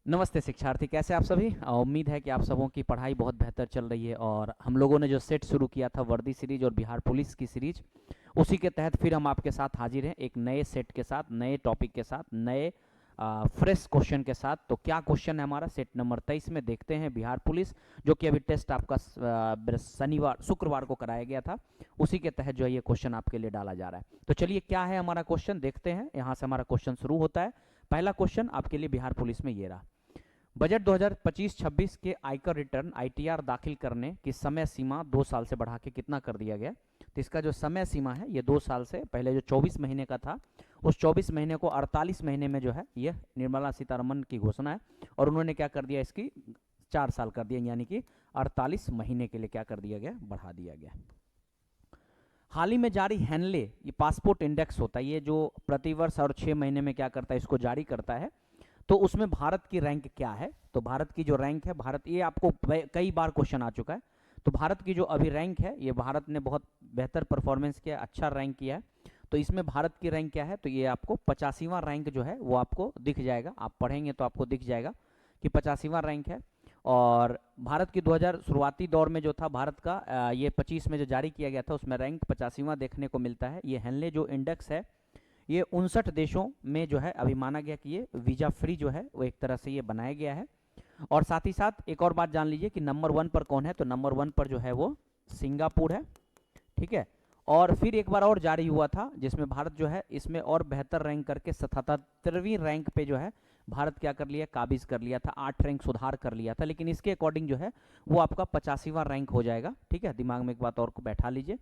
नमस्ते शिक्षार्थी, कैसे आप सभी। उम्मीद है कि आप सबों की पढ़ाई बहुत बेहतर चल रही है। और हम लोगों ने जो सेट शुरू किया था वर्दी सीरीज और बिहार पुलिस की सीरीज, उसी के तहत फिर हम आपके साथ हाजिर हैं एक नए सेट के साथ, नए टॉपिक के साथ, नए फ्रेश क्वेश्चन के साथ। तो क्या क्वेश्चन है हमारा सेट नंबर 23 में, देखते हैं। बिहार पुलिस जो कि अभी टेस्ट आपका शुक्रवार को कराया गया था, उसी के तहत जो है ये क्वेश्चन आपके लिए डाला जा रहा है। तो चलिए क्या है हमारा क्वेश्चन, देखते हैं। यहाँ से हमारा क्वेश्चन शुरू होता है। पहला क्वेश्चन आपके लिए बिहार पुलिस में ये रहा। बजट 2025-26 के आयकर रिटर्न आईटीआर दाखिल करने की समय सीमा 2 साल से बढ़ा के कितना कर दिया गया। तो इसका जो समय सीमा है ये 2 साल से, पहले जो 24 महीने का था उस 24 महीने को 48 महीने में जो है ये निर्मला सीतारमण की घोषणा है। और उन्होंने क्या कर दिया, इसकी 4 साल कर दिया, यानी कि 48 महीने के लिए क्या कर दिया गया, बढ़ा दिया गया। हाल ही में जारी हेनले, ये पासपोर्ट इंडेक्स होता है, ये जो प्रतिवर्ष और 6 महीने में क्या करता है, इसको जारी करता है। तो उसमें भारत की रैंक क्या है। तो भारत की जो रैंक है, भारत, ये आपको कई बार क्वेश्चन आ चुका है। तो भारत की जो अभी रैंक है, ये भारत ने बहुत बेहतर परफॉर्मेंस किया, अच्छा रैंक किया है। तो इसमें भारत की रैंक क्या है, तो ये आपको 85वां रैंक जो है वो आपको दिख जाएगा। आप पढ़ेंगे तो आपको दिख जाएगा कि 85वां रैंक है। और भारत की 2000 शुरुआती दौर में जो था भारत का, ये 25 में जो जारी किया गया था उसमें रैंक 85वां देखने को मिलता है। ये हेनले जो इंडेक्स है ये 59 देशों में जो है अभी माना गया कि ये वीजा फ्री जो है वो एक तरह से ये बनाया गया है। और साथ ही साथ एक और बात जान लीजिए कि नंबर 1 पर कौन है, तो नंबर 1 पर जो है वो सिंगापुर है, ठीक है। और फिर एक बार और जारी हुआ था जिसमें भारत जो है इसमें और बेहतर रैंक करके 77वीं रैंक पे जो है भारत क्या कर लिया, काबिज कर लिया था, 8 रैंक सुधार कर लिया था। लेकिन इसके अकॉर्डिंग जो है वो आपका 85वां रैंक हो जाएगा, ठीक है। दिमाग में एक बात और को बैठा लीजिए।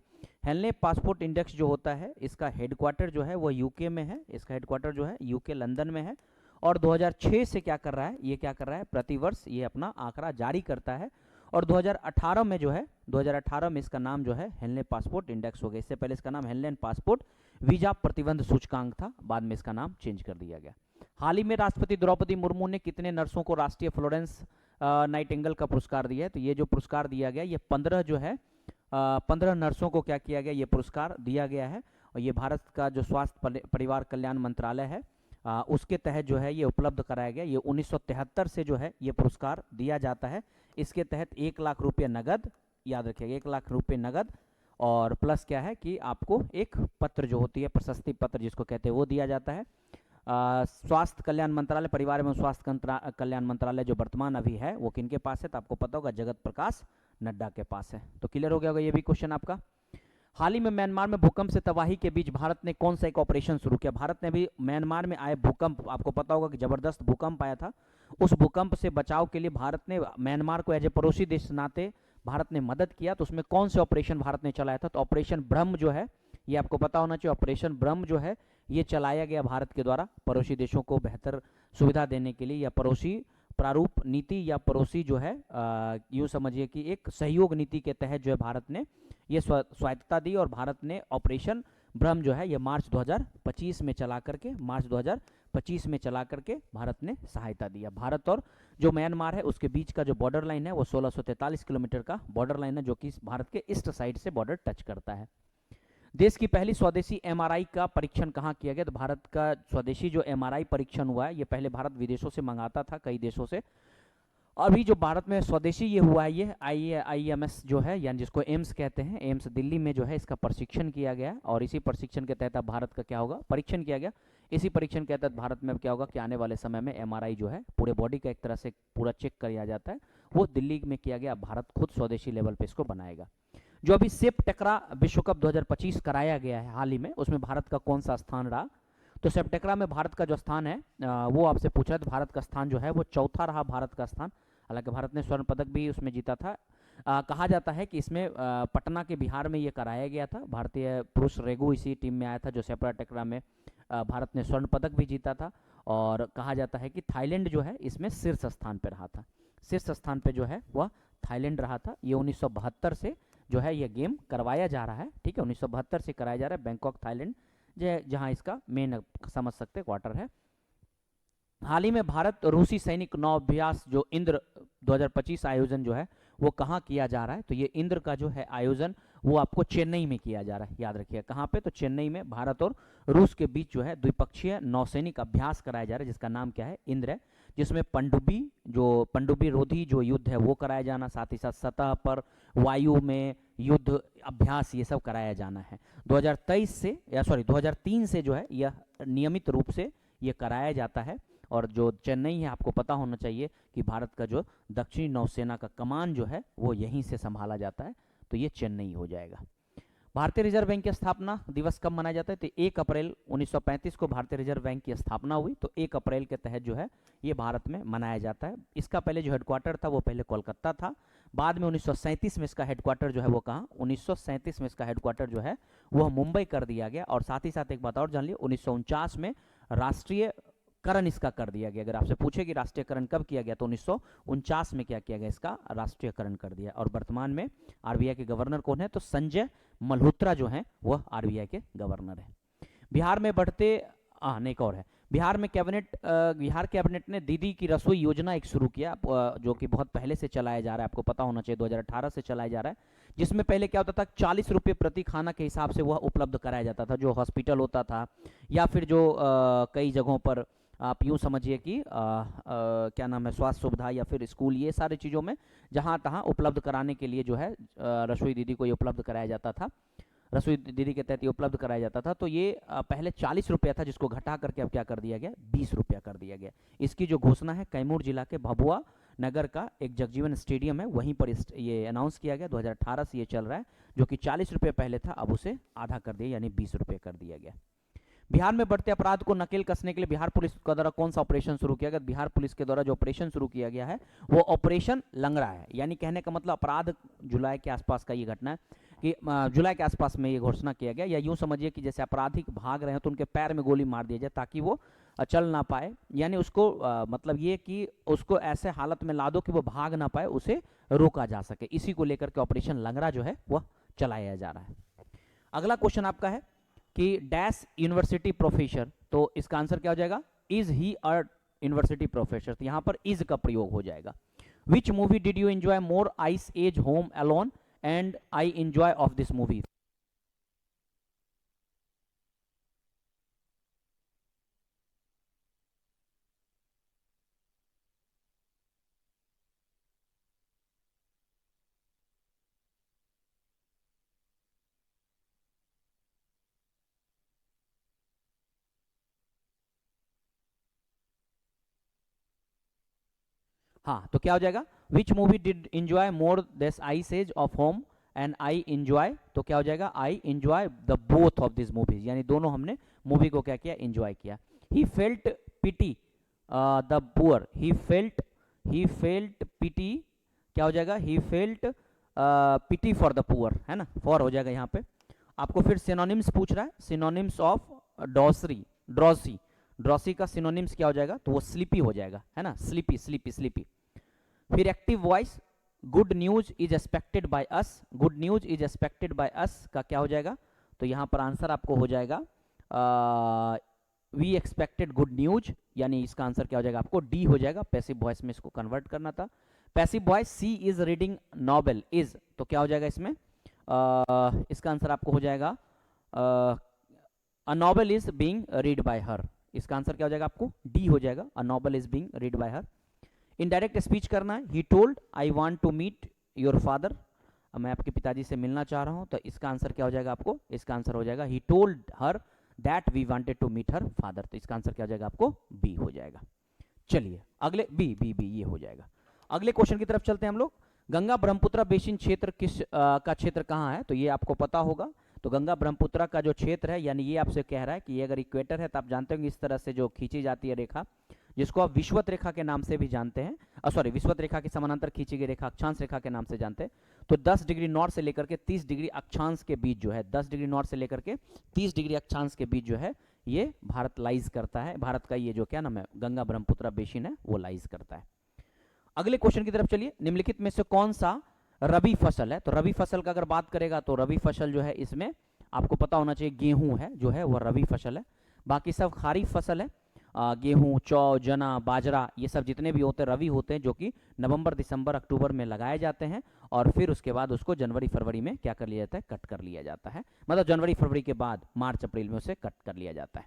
हेनले पासपोर्ट इंडेक्स जो होता है इसका हेडक्वार्टर जो है वो यूके में है, इसका हेडक्वार्टर जो है यूके लंदन में है। और 2006 से क्या कर रहा है, ये क्या कर रहा है, प्रतिवर्ष ये अपना आंकड़ा जारी करता है। और 2018 में जो है, 2018 में इसका नाम जो है हेनले पासपोर्ट इंडेक्स हो गया। इससे पहले इसका नाम हेनले पासपोर्ट वीजा प्रतिबंध सूचकांक था, बाद में इसका नाम चेंज कर दिया गया। हाल ही में राष्ट्रपति द्रौपदी मुर्मू ने कितने नर्सों को राष्ट्रीय फ्लोरेंस नाइटिंगेल का पुरस्कार दिया है। तो ये जो पुरस्कार दिया गया, ये 15 जो है 15 नर्सों को क्या किया गया, ये पुरस्कार दिया गया है। और ये भारत का जो स्वास्थ्य परिवार कल्याण मंत्रालय है उसके तहत जो है ये उपलब्ध कराया गया। ये 1973 से जो है ये पुरस्कार दिया जाता है। इसके तहत 1 लाख रुपये नगद, याद रखिएगा 1 लाख रुपये नगद, और प्लस क्या है कि आपको एक पत्र जो होती है, प्रशस्ति पत्र जिसको कहते हैं, वो दिया जाता है। स्वास्थ्य कल्याण मंत्रालय, परिवार एवं स्वास्थ्य कल्याण मंत्रालय जो वर्तमान अभी है वो किनके पास है, तो आपको पता होगा जगत प्रकाश नड्डा के पास है। तो क्लियर हो गया होगा ये भी क्वेश्चन आपका। हाल ही में म्यांमार में भूकंप से तबाही के बीच भारत ने कौन सा एक ऑपरेशन शुरू किया। भारत ने भी म्यांमार में आए भूकंप, आपको पता होगा कि जबरदस्त भूकंप आया था, उस भूकंप से बचाव के लिए भारत ने म्यांमार को एज ए पड़ोसी देश नाते भारत ने मदद किया। तो उसमें कौन से ऑपरेशन भारत ने चलाया था, तो ऑपरेशन ब्रह्म जो है, ये आपको पता होना चाहिए। ऑपरेशन ब्रह्म जो है ये चलाया गया भारत के द्वारा पड़ोसी देशों को बेहतर सुविधा देने के लिए, या पड़ोसी प्रारूप नीति, या पड़ोसी जो है यूँ समझिए कि एक सहयोग नीति के तहत जो है भारत ने ये स्वायत्तता दी। और भारत ने ऑपरेशन ब्रह्म जो है ये मार्च 2025 में चला करके, मार्च 2025 में चला करके भारत ने सहायता दिया। भारत और जो म्यांमार है उसके बीच का जो बॉर्डर लाइन है वो 1643 किलोमीटर का बॉर्डर लाइन है, जो कि भारत के ईस्ट साइड से बॉर्डर टच करता है। देश की पहली स्वदेशी एमआरआई का परीक्षण कहाँ किया गया, तो भारत का स्वदेशी जो एमआरआई परीक्षण हुआ है, ये पहले भारत विदेशों से मंगाता था, कई देशों से। अभी जो भारत में स्वदेशी ये हुआ है, ये आईएमएस जो है, यानी जिसको एम्स कहते हैं, एम्स दिल्ली में जो है इसका प्रशिक्षण किया गया है। और इसी प्रशिक्षण के तहत भारत का क्या होगा, परीक्षण किया गया। इसी परीक्षण के तहत भारत में क्या होगा कि आने वाले समय में एमआरआई जो है पूरे बॉडी का एक तरह से पूरा चेक किया जाता है, वो दिल्ली में किया गया। भारत खुद स्वदेशी लेवल पे इसको बनाएगा। जो अभी सेप टकरा विश्व कप 2025 कराया गया है हाल ही में, उसमें भारत का कौन सा स्थान रहा, तो सेप टकरा में भारत का जो स्थान है वो आपसे पूछा है, तो भारत का स्थान जो है वो चौथा रहा, भारत का स्थान। हालांकि भारत ने स्वर्ण पदक भी उसमें जीता था। कहा जाता है कि इसमें पटना के बिहार में ये कराया गया था। भारतीय पुरुष रेगू इसी टीम में आया था जो सेपरा टकरा में भारत ने स्वर्ण पदक भी जीता था। और कहा जाता है कि थाईलैंड जो है इसमें शीर्ष स्थान पर रहा था, शीर्ष स्थान पर जो है वह थाईलैंड रहा था। ये 1972 से जो है ये गेम करवाया जा रहा है, ठीक है, 1972 से कराया जा रहा है। बैंकॉक थाईलैंड जहां इसका मेन समझ सकते क्वार्टर है। हाल ही में भारत रूसी सैनिक नौअभ्यास जो इंद्र 2025 आयोजन जो है वो कहाँ किया जा रहा है, तो ये इंद्र का जो है आयोजन वो आपको चेन्नई में किया जा रहा है, याद रखिए कहाँ पे, तो चेन्नई में भारत और रूस के बीच जो है द्विपक्षीय नौसैनिक अभ्यास कराया जा रहा है, जिसका नाम क्या है, इंद्र है, जिसमें पनडुब्बी रोधी जो युद्ध है वो कराया जाना, साथ ही साथ सतह पर, वायु में युद्ध अभ्यास, ये सब कराया जाना है। 2003 से जो है यह नियमित रूप से ये कराया जाता है। और जो चेन्नई है, आपको पता होना चाहिए कि भारत का जो दक्षिणी नौसेना का कमान जो है वो यहीं से संभाला जाता है, तो ये चेन्नई हो जाएगा। भारतीय रिजर्व बैंक की स्थापना दिवस कब मनाया जाता है, तो 1 अप्रैल 1935 को भारतीय रिजर्व बैंक की स्थापना हुई, तो 1 अप्रैल के तहत जो है ये भारत में मनाया जाता है। इसका पहले जो हेडक्वार्टर था वो पहले कोलकाता था, बाद में 1937 में इसका हेडक्वार्टर जो है वो कहाँ, 1937 में इसका हेडक्वार्टर जो है वो मुंबई कर दिया गया। और साथ ही साथ एक बात और जान लिया, 1949 में राष्ट्रीय करण इसका कर दिया गया। अगर आपसे पूछे कि राष्ट्रीयकरण कब किया गया, तो 1949 में क्या किया गया, इसका राष्ट्रीयकरण कर दिया। और वर्तमान में आरबीआई के गवर्नर कौन है, तो संजय मल्होत्रा जो है वह आरबीआई के गवर्नर है। बिहार में बढ़ते एक और है, बिहार कैबिनेट ने दीदी की रसोई योजना एक शुरू किया, जो कि बहुत पहले से चलाया जा रहा है, आपको पता होना चाहिए 2018 से चलाया जा रहा है, जिसमें पहले क्या होता था, 40 रुपये प्रति खाना के हिसाब से वह उपलब्ध कराया जाता था, जो हॉस्पिटल होता था या फिर जो कई जगहों पर आप यूँ समझिए कि क्या नाम है, स्वास्थ्य सुविधा या फिर स्कूल, ये सारी चीज़ों में जहाँ तहाँ उपलब्ध कराने के लिए जो है रसोई दीदी को ये उपलब्ध कराया जाता था, रसोई दीदी के तहत ये उपलब्ध कराया जाता था। तो ये पहले 40 रुपया था, जिसको घटा करके अब क्या कर दिया गया, 20 रुपया कर दिया गया। इसकी जो घोषणा है कैमूर जिला के भभुआ नगर का एक जगजीवन स्टेडियम है, वहीं पर ये अनाउंस किया गया, 2018 से ये चल रहा है, जो कि 40 रुपये पहले था, अब उसे आधा कर दिया, यानी 20 रुपये कर दिया गया। बिहार में बढ़ते अपराध को नकेल कसने के लिए बिहार पुलिस के द्वारा कौन सा ऑपरेशन शुरू किया गया, बिहार पुलिस के द्वारा जो ऑपरेशन शुरू किया गया है वो ऑपरेशन लंगड़ा है। यानी कहने का मतलब अपराध जुलाई के आसपास का ये घटना है कि जुलाई के आसपास में ये घोषणा किया गया, या यूं समझिए कि जैसे अपराधी भाग रहे हैं तो उनके पैर में गोली मार दिया जाए ताकि वो चल ना पाए, यानी उसको मतलब ये कि उसको ऐसे हालत में ला दो कि वो भाग ना पाए, उसे रोका जा सके। इसी को लेकर के ऑपरेशन लंगड़ा जो है वह चलाया जा रहा है। अगला क्वेश्चन आपका है कि डैश यूनिवर्सिटी प्रोफेसर, तो इसका आंसर क्या हो जाएगा, is he a university professor, तो यहां पर इज का प्रयोग हो जाएगा। Which movie did you enjoy more, Ice Age, Home Alone and I enjoy of this movie. हाँ, तो क्या हो जाएगा, which movie did enjoy more this Ice Age of home and I enjoy, तो क्या हो जाएगा, I enjoy the both of this movies, यानी दोनों हमने मूवी को क्या किया, एंजॉय किया। He felt pity the poor, he felt pity, क्या हो जाएगा, he felt pity for the poor, है ना, फॉर हो जाएगा यहाँ पे। आपको फिर सिनोनिम्स पूछ रहा है, सिनोनिम्स ऑफ ड्रॉसी का सिनोनिम्स क्या हो जाएगा, तो वो स्लीपी हो जाएगा, है ना, स्लीपी। फिर active voice, good news is expected by us, good news is expected by us का क्या हो जाएगा, तो यहां पर आंसर आपको हो जाएगा वी एक्सपेक्टेड गुड न्यूज, यानी इसका आंसर क्या हो जाएगा, आपको डी हो जाएगा। पैसिव वॉइस में इसको कन्वर्ट करना था। Passive voice, she is reading novel, is, तो क्या हो जाएगा इसमें, इसका आंसर आपको हो जाएगा a novel is being read by her, इसका आंसर क्या हो जाएगा, आपको डी हो जाएगा, a novel is being read by her. Indirect speech करना है, he told I want to meet your father, मैं आपके पिताजी से मिलना चाह रहा हूं, तो इसका आंसर क्या हो जाएगा, आपको इसका आंसर हो जाएगा he told her that we wanted to meet her father, तो इसका आंसर क्या हो जाएगा, आपको बी हो जाएगा। चलिए अगले बी ये हो जाएगा। अगले क्वेश्चन की तरफ चलते हैं हम लोग। गंगा ब्रह्मपुत्र बेसिन क्षेत्र किस का क्षेत्र कहाँ है, तो ये आपको पता होगा। तो गंगा ब्रह्मपुत्र का जो क्षेत्र है, यानी ये आपसे कह रहा है कि ये अगर इक्वेटर है तो आप जानते होंगे इस तरह से जो खींची जाती है रेखा, जिसको आप विषुवत रेखा के नाम से भी जानते हैं, सॉरी विषुवत रेखा के समानांतर खींची गई रेखा अक्षांश रेखा के नाम से जानते हैं। तो 10 डिग्री नॉर्थ से लेकर के 30 डिग्री अक्षांश के बीच जो है, 10 डिग्री नॉर्थ से लेकर के 30 डिग्री अक्षांश के बीच जो है ये भारत लाइज करता है, भारत का ये जो क्या नाम है गंगा ब्रह्मपुत्र बेसिन है वो लाइज करता है। अगले क्वेश्चन की तरफ चलिए। निम्नलिखित में से कौन सा रबी फसल है, तो रबी फसल का अगर बात करेगा तो रबी फसल जो है इसमें आपको पता होना चाहिए गेहूं है जो है वह रबी फसल है, बाकी सब खारीफ फसल है। गेहूं, जौ, चना, बाजरा, ये सब जितने भी होते हैं रवि होते हैं, जो कि नवंबर, दिसंबर, अक्टूबर में लगाए जाते हैं और फिर उसके बाद उसको जनवरी, फरवरी में क्या कर लिया जाता है, कट कर लिया जाता है। मतलब जनवरी, फरवरी के बाद मार्च, अप्रैल में उसे कट कर लिया जाता है।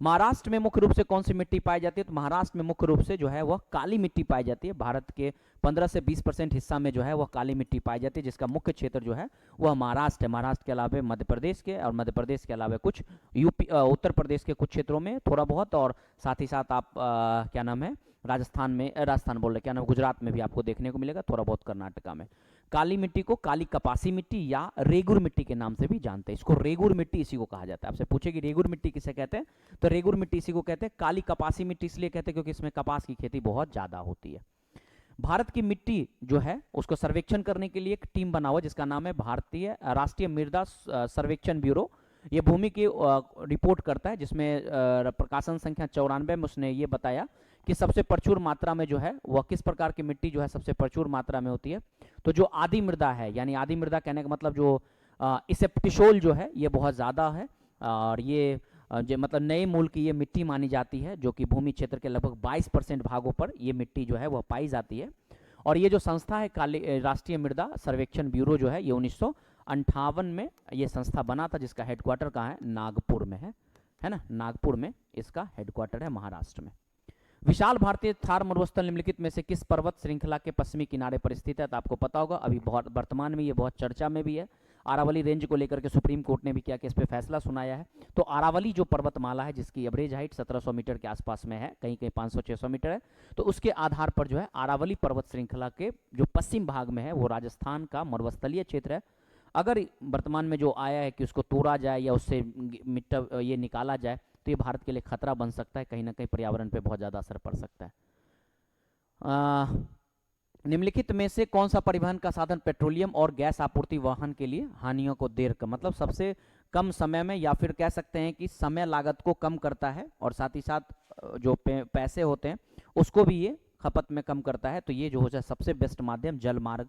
महाराष्ट्र में मुख्य रूप से कौन सी मिट्टी पाई जाती है? तो महाराष्ट्र में मुख्य रूप से जो है वह काली मिट्टी पाई जाती है। भारत के 15 से 20% हिस्सा में जो है वह काली मिट्टी पाई जाती है, जिसका मुख्य क्षेत्र जो है वह महाराष्ट्र है। महाराष्ट्र के अलावा मध्य प्रदेश के, और मध्य प्रदेश के अलावा कुछ यूपी, उत्तर प्रदेश के कुछ क्षेत्रों में थोड़ा बहुत, और साथ ही साथ आप क्या नाम है, राजस्थान में, राजस्थान बोल रहे क्या नाम, गुजरात में भी आपको देखने को मिलेगा, थोड़ा बहुत कर्नाटका में। काली मिट्टी को काली कपासी मिट्टी या रेगुर मिट्टी के नाम से भी जानते हैं। इसको रेगुर मिट्टी इसी को कहा जाता है। आपसे पूछेगी रेगुर मिट्टी किसे कहते हैं, तो रेगुर मिट्टी इसी को कहते हैं। काली कपासी मिट्टी इसलिए कहते हैं क्योंकि इसमें कपास की खेती बहुत ज्यादा होती है। भारत की मिट्टी जो है उसको सर्वेक्षण करने के लिए एक टीम बना हुआ जिसका नाम है भारतीय राष्ट्रीय मृदा सर्वेक्षण ब्यूरो। ये भूमि की रिपोर्ट करता है, जिसमें प्रकाशन संख्या 94 में उसने ये बताया कि सबसे प्रचुर मात्रा में जो है वह किस प्रकार की मिट्टी जो है सबसे प्रचुर मात्रा में होती है। तो जो आदि मृदा है, यानी आदि मृदा कहने का मतलब जो इसेप्टिसोल जो है ये बहुत ज़्यादा है, और ये जो मतलब नए मूल की ये मिट्टी मानी जाती है, जो कि भूमि क्षेत्र के लगभग 22% भागों पर ये मिट्टी जो है वह पाई जाती है। और ये जो संस्था है काली राष्ट्रीय मृदा सर्वेक्षण ब्यूरो जो है, ये 1958 में ये संस्था बना था, जिसका हेडक्वार्टर कहाँ है, नागपुर में है ना, नागपुर में इसका हेडक्वार्टर है, महाराष्ट्र में। विशाल भारतीय थार मरुस्थल निम्नलिखित में से किस पर्वत श्रृंखला के पश्चिमी किनारे पर स्थित है? तो आपको पता होगा, अभी बहुत वर्तमान में ये बहुत चर्चा में भी है। अरावली रेंज को लेकर के सुप्रीम कोर्ट ने भी क्या कि इस पे फैसला सुनाया है। तो अरावली जो पर्वतमाला है, जिसकी एवरेज हाइट 1700 मीटर के आसपास में है, कहीं कहीं 500-600 मीटर है, तो उसके आधार पर जो है अरावली पर्वत श्रृंखला के जो पश्चिम भाग में है वो राजस्थान का मरुस्थलीय क्षेत्र है। अगर वर्तमान में जो आया है कि उसको तोड़ा जाए या उससे मिट्टी ये निकाला जाए, तो ये भारत के लिए खतरा बन सकता है, कहीं ना कहीं पर्यावरण पे बहुत ज़्यादा असर पड़ सकता है। निम्नलिखित में से कौन सा परिवहन का साधन पेट्रोलियम और गैस आपूर्ति वाहन के लिए हानियों को देर का मतलब सबसे कम समय में, या फिर कह सकते हैं कि समय लागत को कम करता है, और साथ ही साथ जो पैसे होते हैं उसको भी ये खपत में कम करता है। तो ये जो है सबसे बेस्ट माध्यम जल मार्ग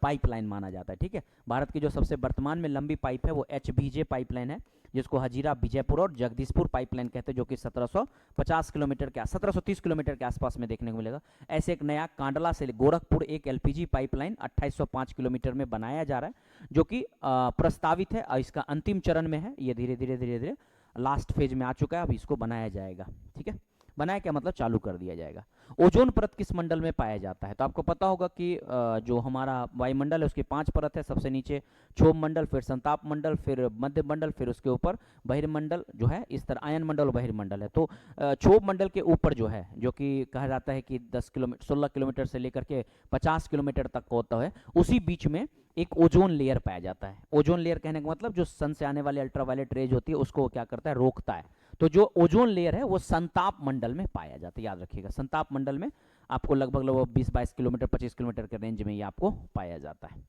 पाइपलाइन माना जाता है। ठीक है, भारत की जो सबसे वर्तमान में लंबी पाइप है वो HBJ पाइपलाइन है, जिसको हजीरा, विजयपुर और जगदीशपुर पाइपलाइन कहते हैं, जो कि 1750 किलोमीटर के 1730 किलोमीटर के आसपास में देखने को मिलेगा। ऐसे एक नया कांडला से गोरखपुर एक LPG पाइपलाइन 2805 किलोमीटर में बनाया जा रहा है, जो कि प्रस्तावित है, इसका अंतिम चरण में है। ये धीरे धीरे लास्ट फेज में आ चुका है, अब इसको बनाया जाएगा। ठीक है, बनाया क्या मतलब चालू कर दिया जाएगा। ओजोन परत किस मंडल में पाया जाता है? तो आपको पता होगा कि जो हमारा वायुमंडल है उसकी 5 परत है। सबसे नीचे क्षोभ मंडल, फिर संताप मंडल, फिर मध्य मंडल, फिर उसके ऊपर बहिर्मंडल जो है, इस तरह आयन मंडल और बहिर्मंडल है। तो क्षोभ मंडल के ऊपर जो है, जो कि कहा जाता है कि 16 किलोमीटर से लेकर के 50 किलोमीटर तक होता है, उसी बीच में एक ओजोन लेयर पाया जाता है। ओजोन लेयर कहने का मतलब जो सन से आने वाली अल्ट्रावायलेट रेज होती है उसको क्या करता है, रोकता है। तो जो ओजोन लेयर है वो संताप मंडल में पाया जाता है, याद रखिएगा। संताप मंडल में आपको लगभग 20-22 किलोमीटर 25 किलोमीटर के रेंज में ये आपको पाया जाता है।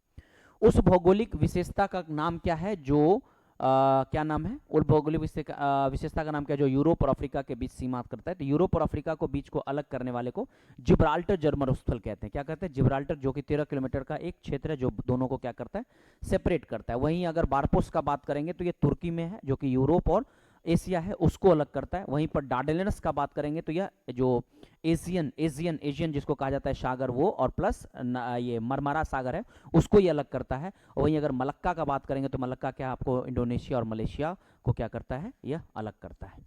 उस भौगोलिक विशेषता का नाम क्या है जो क्या नाम है, उस भौगोलिक विशेषता का नाम क्या है जो यूरोप और अफ्रीका के बीच सीमा करता है? तो यूरोप और अफ्रीका को बीच को अलग करने वाले को जिब्राल्टर जलमरुस्थल कहते हैं। क्या कहते हैं? जिब्राल्टर, जो कि 13 किलोमीटर का एक क्षेत्र है जो दोनों को क्या करता है, सेपरेट करता है। वहीं अगर बारपोस का बात करेंगे तो ये तुर्की में है, जो कि यूरोप और एशिया है उसको अलग करता है। वहीं पर डार्डेनल्स का बात करेंगे तो यह जो एशियन जिसको कहा जाता है सागर, वो और प्लस ये मरमरा सागर है उसको ये अलग करता है। और वहीं अगर मलक्का का बात करेंगे तो मलक्का क्या आपको इंडोनेशिया और मलेशिया को क्या करता है, यह अलग करता है।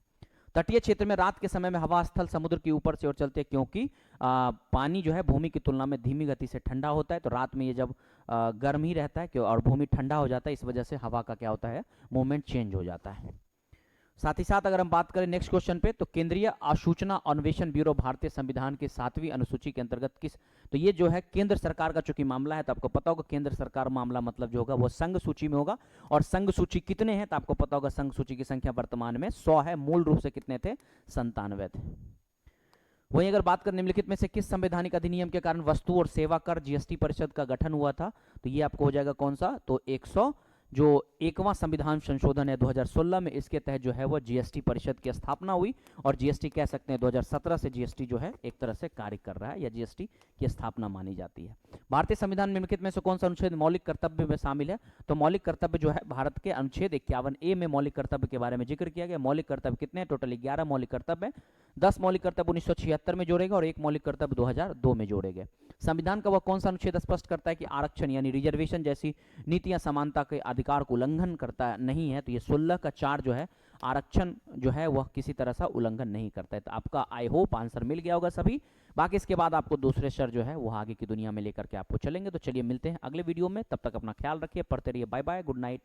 तटीय क्षेत्र में रात के समय में हवा स्थल समुद्र के ऊपर से ओर चलते हैं, क्योंकि पानी जो है भूमि की तुलना में धीमी गति से ठंडा होता है। तो रात में ये जब गर्म ही रहता है क्यों, और भूमि ठंडा हो जाता है, इस वजह से हवा का क्या होता है, मूवमेंट चेंज हो जाता है। साथ ही साथ अगर हम बात करें नेक्स्ट क्वेश्चन पे, तो केंद्रीय आसूचना अन्वेषण ब्यूरो भारतीय संविधान की 7वीं अनुसूची के अंतर्गत किस, तो ये जो है केंद्र सरकार का चूंकि मामला है तो आपको पता होगा केंद्र सरकार मामला मतलब जो होगा वो संघ सूची में होगा। और संघ सूची कितने हैं तो आपको पता होगा संघ सूची की संख्या वर्तमान में 100 है, मूल रूप से कितने थे, 97 थे। वहीं अगर बात करें निम्नलिखित में से किस संवैधानिक अधिनियम के कारण वस्तु और सेवा कर GST परिषद का गठन हुआ था, तो ये आपको हो जाएगा कौन सा, तो जो 1वां संविधान संशोधन है 2016 में, इसके तहत जो है वो जीएसटी परिषद की स्थापना हुई, और जीएसटी कह सकते हैं 2017 से जीएसटी जो है एक तरह से कार्य कर रहा है, या जीएसटी की स्थापना मानी जाती है। भारतीय संविधान निम्नलिखित में से कौन सा अनुच्छेद मौलिक कर्तव्य में शामिल है? तो मौलिक कर्तव्य जो है भारत के अनुच्छेद 51A में मौलिक कर्तव्य के बारे में जिक्र किया गया। मौलिक कर्तव्य कितने हैं? टोटल 11 मौलिक कर्तव्य है। 10 मौलिक कर्तव्य 1976 में जोड़े गए और 1 मौलिक कर्तव्य 2002 में जोड़े गए। संविधान का वह कौन सा अनुच्छेद स्पष्ट करता है कि आरक्षण यानी रिजर्वेशन जैसी नीतियां समानता के अधिकार को उल्लंघन करता नहीं है? तो ये 16 का 4 जो है, आरक्षण जो है वह किसी तरह से उल्लंघन नहीं करता है। तो आपका आई होप आंसर मिल गया होगा सभी। बाकी इसके बाद आपको दूसरे सर जो है वह आगे की दुनिया में लेकर के आपको चलेंगे। तो चलिए मिलते हैं अगले वीडियो में, तब तक अपना ख्याल रखिए, पढ़ते रहिए। Bye bye, good night.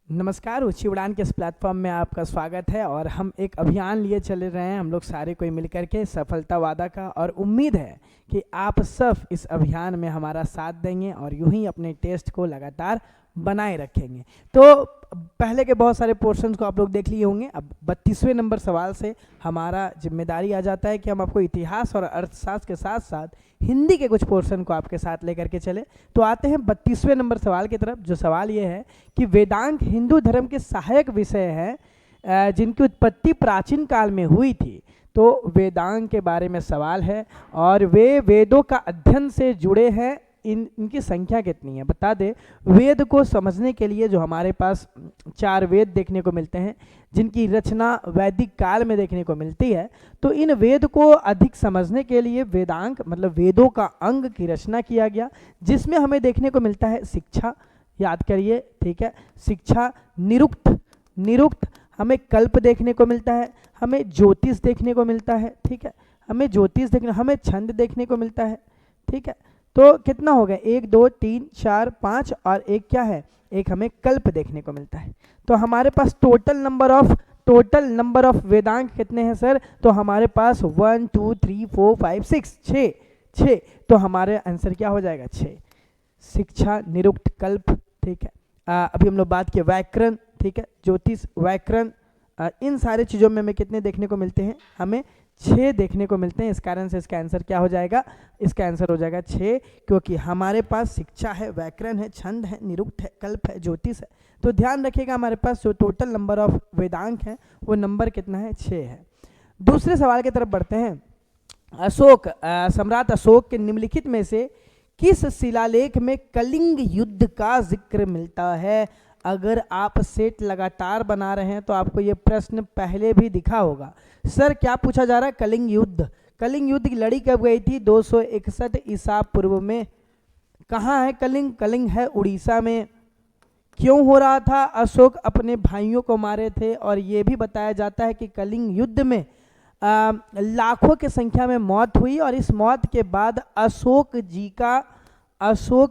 नमस्कार, ऊंची उड़ान के इस प्लेटफॉर्म में आपका स्वागत है। और हम एक अभियान लिए चले रहे हैं, हम लोग सारे कोई मिलकर के, सफलता वादा का। और उम्मीद है कि आप सब इस अभियान में हमारा साथ देंगे और यूं ही अपने टेस्ट को लगातार बनाए रखेंगे। तो पहले के बहुत सारे पोर्शंस को आप लोग देख लिए होंगे। अब 32वें नंबर सवाल से हमारा जिम्मेदारी आ जाता है कि हम आपको इतिहास और अर्थशास्त्र के साथ साथ हिंदी के कुछ पोर्शन को आपके साथ लेकर के चले। तो आते हैं 32वें नंबर सवाल की तरफ, जो सवाल ये है कि वेदांग हिंदू धर्म के सहायक विषय हैं जिनकी उत्पत्ति प्राचीन काल में हुई थी। तो वेदांग के बारे में सवाल है और वे वेदों का अध्ययन से जुड़े हैं। इनकी संख्या कितनी है बता दे। वेद को समझने के लिए जो हमारे पास 4 वेद देखने को मिलते हैं, जिनकी रचना वैदिक काल में देखने को मिलती है। तो इन वेद को अधिक समझने के लिए वेदांग मतलब वेदों का अंग की रचना किया गया, जिसमें हमें देखने को मिलता है शिक्षा, याद करिए, ठीक है, शिक्षा, निरुक्त हमें कल्प देखने को मिलता है, हमें ज्योतिष देखने को मिलता है, ठीक है, हमें ज्योतिष देखने, हमें छंद देखने को मिलता है, ठीक है। तो कितना हो गया? 1 2 3 4 5 और एक क्या है? एक हमें कल्प देखने को मिलता है। तो हमारे पास टोटल नंबर ऑफ वेदांग कितने हैं सर? तो हमारे पास 1 2 3 4 5 6 6। तो हमारे आंसर क्या हो जाएगा? 6। शिक्षा, निरुक्त, कल्प, ठीक है। अभी हम लोग बात किए व्याकरण, ठीक है, ज्योतिष, व्याकरण, इन सारे चीज़ों में हमें कितने देखने को मिलते हैं? हमें 6 देखने को मिलते हैं। इस कारण से इसका आंसर क्या हो जाएगा? इसका आंसर हो जाएगा 6, क्योंकि हमारे पास शिक्षा है, व्याकरण है, छंद है, निरुक्त है, कल्प है, ज्योतिष है। तो ध्यान रखिएगा, हमारे पास जो टोटल नंबर ऑफ वेदांग है वो नंबर कितना है? 6 है। दूसरे सवाल की तरफ बढ़ते हैं। सम्राट अशोक के निम्नलिखित में से किस शिलालेख में कलिंग युद्ध का जिक्र मिलता है? अगर आप सेट लगातार बना रहे हैं तो आपको ये प्रश्न पहले भी दिखा होगा। सर क्या पूछा जा रहा है? कलिंग युद्ध की लड़ी कब गई थी? 261 ईसा पूर्व में। कहाँ है कलिंग है उड़ीसा में। क्यों हो रहा था? अशोक अपने भाइयों को मारे थे। और ये भी बताया जाता है कि कलिंग युद्ध में लाखों की संख्या में मौत हुई, और इस मौत के बाद अशोक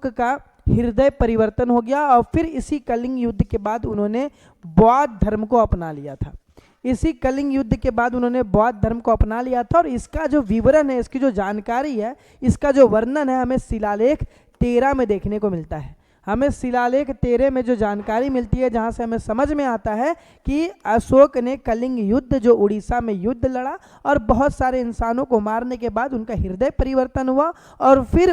का हृदय परिवर्तन हो गया, और फिर इसी कलिंग युद्ध के बाद उन्होंने बौद्ध धर्म को अपना लिया था। इसी कलिंग युद्ध के बाद उन्होंने बौद्ध धर्म को अपना लिया था। और इसका जो विवरण है, इसकी जो जानकारी है, इसका जो वर्णन है, हमें शिलालेख 13 में देखने को मिलता है। हमें शिलालेख 13 में जो जानकारी मिलती है, जहाँ से हमें समझ में आता है कि अशोक ने कलिंग युद्ध जो उड़ीसा में युद्ध लड़ा, और बहुत सारे इंसानों को मारने के बाद उनका हृदय परिवर्तन हुआ, और फिर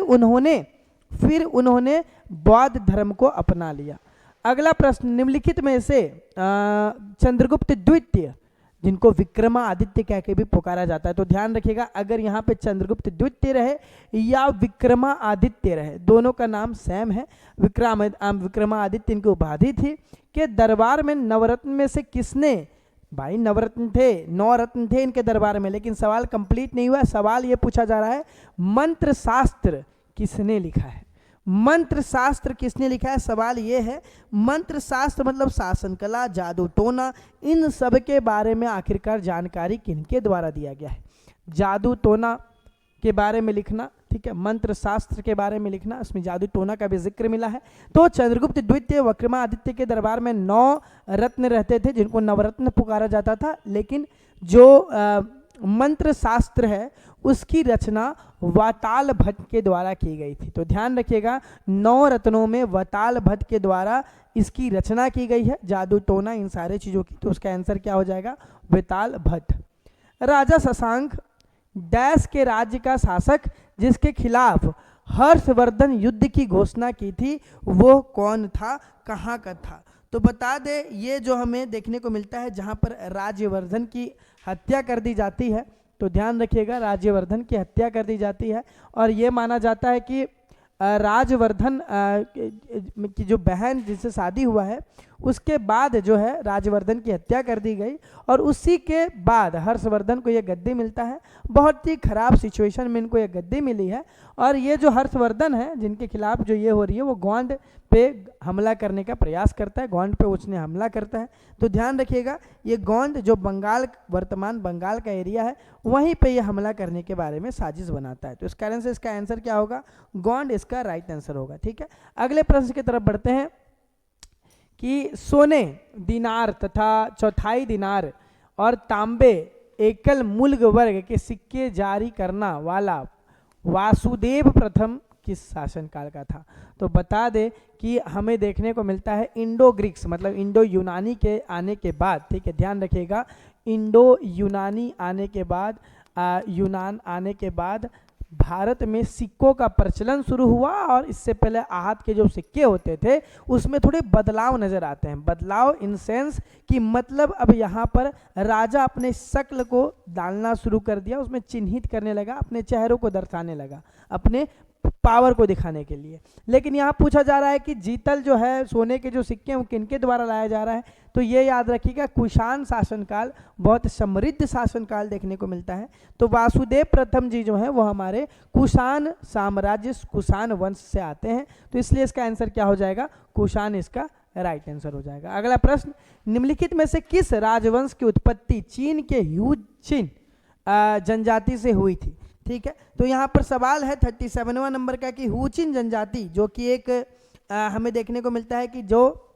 उन्होंने बौद्ध धर्म को अपना लिया। अगला प्रश्न, निम्नलिखित में से चंद्रगुप्त द्वितीय, जिनको विक्रमादित्य कह के भी पुकारा जाता है, तो ध्यान रखिएगा, अगर यहाँ पे चंद्रगुप्त द्वितीय रहे या विक्रमादित्य रहे, दोनों का नाम सेम है। विक्रमादित्य इनकी उपाधि थी। कि दरबार में नवरत्न में से किसने, भाई नवरत्न थे, 9 रत्न थे इनके दरबार में, लेकिन सवाल कंप्लीट नहीं हुआ। सवाल ये पूछा जा रहा है, मंत्र शास्त्र किसने लिखा है? मंत्र शास्त्र किसने लिखा है? सवाल ये है। मंत्र शास्त्र मतलब शासन कला, जादू टोना, इन सब के बारे में आखिरकार जानकारी किनके द्वारा दिया गया है? जादू टोना के बारे में लिखना, ठीक है, मंत्र शास्त्र के बारे में लिखना, इसमें जादू टोना का भी जिक्र मिला है। तो चंद्रगुप्त द्वितीय विक्रमादित्य के दरबार में 9 रत्न रहते थे, जिनको नवरत्न पुकारा जाता था। लेकिन जो मंत्र शास्त्र है उसकी रचना वाताल भट्ट के द्वारा की गई थी। तो ध्यान रखिएगा, 9 रत्नों में वाताल भट्ट के द्वारा इसकी रचना की गई है, जादू टोना इन सारे चीज़ों की। तो उसका आंसर क्या हो जाएगा? वाताल भट्ट। राजा शशांक डैश के राज्य का शासक जिसके खिलाफ हर्षवर्धन युद्ध की घोषणा की थी वो कौन था, कहाँ का था। तो बता दे ये जो हमें देखने को मिलता है जहाँ पर राज्यवर्धन की हत्या कर दी जाती है, तो ध्यान रखिएगा राज्यवर्धन की हत्या कर दी जाती है और ये माना जाता है कि राजवर्धन की जो बहन जिससे शादी हुआ है उसके बाद जो है राजवर्धन की हत्या कर दी गई और उसी के बाद हर्षवर्धन को ये गद्दी मिलता है। बहुत ही खराब सिचुएशन में इनको ये गद्दी मिली है और ये जो हर्षवर्धन है जिनके खिलाफ जो ये हो रही है वो गोंड पे हमला करने का प्रयास करता है, गोंड पे उसने हमला करता है। तो ध्यान रखिएगा ये गोंड जो बंगाल, वर्तमान बंगाल का एरिया है, वहीं पे ये हमला करने के बारे में साजिश बनाता है। तो इस कारण से इसका आंसर क्या होगा, गोंड इसका राइट आंसर होगा। ठीक है, अगले प्रश्न की तरफ बढ़ते हैं कि सोने, दिनार तथा चौथाई दिनार और तांबे एकल मूल्य वर्ग के सिक्के जारी करना वाला वासुदेव प्रथम किस शासनकाल का था। तो बता दे कि हमें देखने को मिलता है इंडो ग्रीक्स मतलब इंडो यूनानी के आने के बाद, ठीक है ध्यान रखिएगा, इंडो यूनानी आने के बाद यूनान आने के बाद भारत में सिक्कों का प्रचलन शुरू हुआ और इससे पहले आहत के जो सिक्के होते थे उसमें थोड़े बदलाव नजर आते हैं। बदलाव इन सेंस कि मतलब अब यहाँ पर राजा अपने शक्ल को डालना शुरू कर दिया, उसमें चिन्हित करने लगा, अपने चेहरों को दर्शाने लगा, अपने पावर को दिखाने के लिए। लेकिन यहाँ पूछा जा रहा है कि जीतल जो है सोने के जो सिक्के हैं वो किनके द्वारा लाया जा रहा है। तो ये याद रखिएगा कुषाण शासनकाल बहुत समृद्ध शासनकाल देखने को मिलता है। तो वासुदेव प्रथम जी जो है वो हमारे कुषाण साम्राज्य, कुषाण वंश से आते हैं। तो इसलिए इसका आंसर क्या हो जाएगा, कुषाण इसका राइट आंसर हो जाएगा। अगला प्रश्न, निम्नलिखित में से किस राजवंश की उत्पत्ति चीन के ह्यूचिन जनजाति से हुई थी। ठीक है, तो यहाँ पर सवाल है 37वां नंबर का कि हुचिन जनजाति जो कि एक हमें देखने को मिलता है कि जो